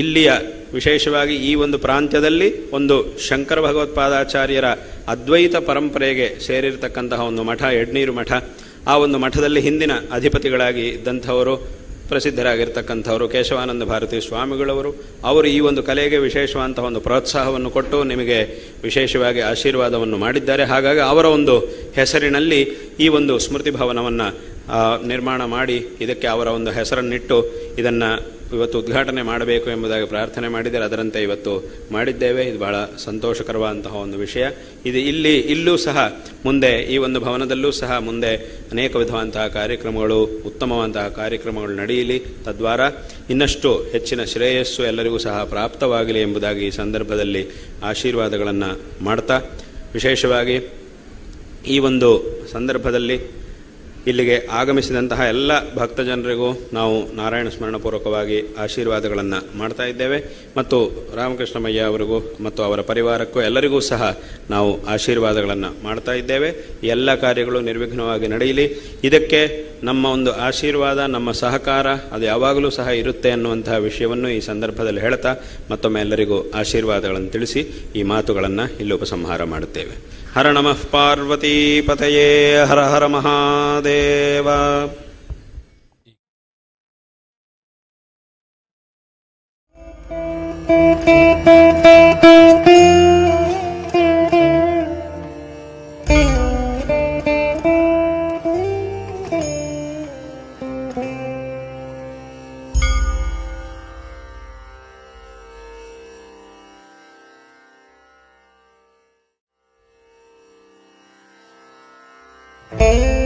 ಇಲ್ಲಿಯ ವಿಶೇಷವಾಗಿ ಈ ಒಂದು ಪ್ರಾಂತ್ಯದಲ್ಲಿ ಒಂದು ಶಂಕರ ಭಗವತ್ಪಾದಾಚಾರ್ಯರ ಅದ್ವೈತ ಪರಂಪರೆಗೆ ಸೇರಿರತಕ್ಕಂತಹ ಒಂದು ಮಠ, ಎಡ್ನೀರು ಮಠ. ಆ ಒಂದು ಮಠದಲ್ಲಿ ಹಿಂದಿನ ಅಧಿಪತಿಗಳಾಗಿ ಇದ್ದಂಥವರು, ಪ್ರಸಿದ್ಧರಾಗಿರ್ತಕ್ಕಂಥವರು ಕೇಶವಾನಂದ ಭಾರತೀ ಸ್ವಾಮಿಗಳವರು. ಅವರು ಈ ಒಂದು ಕಲೆಗೆ ವಿಶೇಷವಾದಂತಹ ಒಂದು ಪ್ರೋತ್ಸಾಹವನ್ನು ಕೊಟ್ಟು ನಿಮಗೆ ವಿಶೇಷವಾಗಿ ಆಶೀರ್ವಾದವನ್ನು ಮಾಡಿದ್ದಾರೆ. ಹಾಗಾಗಿ ಅವರ ಒಂದು ಹೆಸರಿನಲ್ಲಿ ಈ ಒಂದು ಸ್ಮೃತಿ ಭವನವನ್ನು ನಿರ್ಮಾಣ ಮಾಡಿ ಇದಕ್ಕೆ ಅವರ ಒಂದು ಹೆಸರನ್ನಿಟ್ಟು ಇದನ್ನು ಇವತ್ತು ಉದ್ಘಾಟನೆ ಮಾಡಬೇಕು ಎಂಬುದಾಗಿ ಪ್ರಾರ್ಥನೆ ಮಾಡಿದರೆ ಅದರಂತೆ ಇವತ್ತು ಮಾಡಿದ್ದೇವೆ. ಇದು ಬಹಳ ಸಂತೋಷಕರವಾದಂತಹ ಒಂದು ವಿಷಯ. ಇದು ಇಲ್ಲೂ ಸಹ ಮುಂದೆ ಈ ಒಂದು ಭವನದಲ್ಲೂ ಸಹ ಮುಂದೆ ಅನೇಕ ವಿಧವಾದಂತಹ ಕಾರ್ಯಕ್ರಮಗಳು, ಉತ್ತಮವಾದಂತಹ ಕಾರ್ಯಕ್ರಮಗಳು ನಡೆಯಲಿ, ತದ್ವಾರ ಇನ್ನಷ್ಟು ಹೆಚ್ಚಿನ ಶ್ರೇಯಸ್ಸು ಎಲ್ಲರಿಗೂ ಸಹ ಪ್ರಾಪ್ತವಾಗಲಿ ಎಂಬುದಾಗಿ ಈ ಸಂದರ್ಭದಲ್ಲಿ ಆಶೀರ್ವಾದಗಳನ್ನು ಮಾಡ್ತಾ, ವಿಶೇಷವಾಗಿ ಈ ಒಂದು ಸಂದರ್ಭದಲ್ಲಿ ಇಲ್ಲಿಗೆ ಆಗಮಿಸಿದಂತಹ ಎಲ್ಲ ಭಕ್ತಜನರಿಗೂ ನಾವು ನಾರಾಯಣ ಸ್ಮರಣಪೂರ್ವಕವಾಗಿ ಆಶೀರ್ವಾದಗಳನ್ನು ಮಾಡ್ತಾ ಇದ್ದೇವೆ. ಮತ್ತು ರಾಮಕೃಷ್ಣಮಯ್ಯ ಅವರಿಗೂ ಮತ್ತು ಅವರ ಪರಿವಾರಕ್ಕೂ ಎಲ್ಲರಿಗೂ ಸಹ ನಾವು ಆಶೀರ್ವಾದಗಳನ್ನು ಮಾಡ್ತಾ ಇದ್ದೇವೆ. ಈ ಎಲ್ಲ ಕಾರ್ಯಗಳು ನಿರ್ವಿಘ್ನವಾಗಿ ನಡೆಯಲಿ. ಇದಕ್ಕೆ ನಮ್ಮ ಒಂದು ಆಶೀರ್ವಾದ, ನಮ್ಮ ಸಹಕಾರ ಅದು ಯಾವಾಗಲೂ ಸಹ ಇರುತ್ತೆ ಅನ್ನುವಂತಹ ವಿಷಯವನ್ನು ಈ ಸಂದರ್ಭದಲ್ಲಿ ಹೇಳ್ತಾ ಮತ್ತೊಮ್ಮೆ ಎಲ್ಲರಿಗೂ ಆಶೀರ್ವಾದಗಳನ್ನು ತಿಳಿಸಿ ಈ ಮಾತುಗಳನ್ನು ಇಲ್ಲಿ ಉಪಸಂಹಾರ ಮಾಡುತ್ತೇವೆ. ಹರ ನಮಃ ಪಾರ್ವತೀಪತಯೇ, ಹರ ಹರ ಮಹಾದೇವ. Hey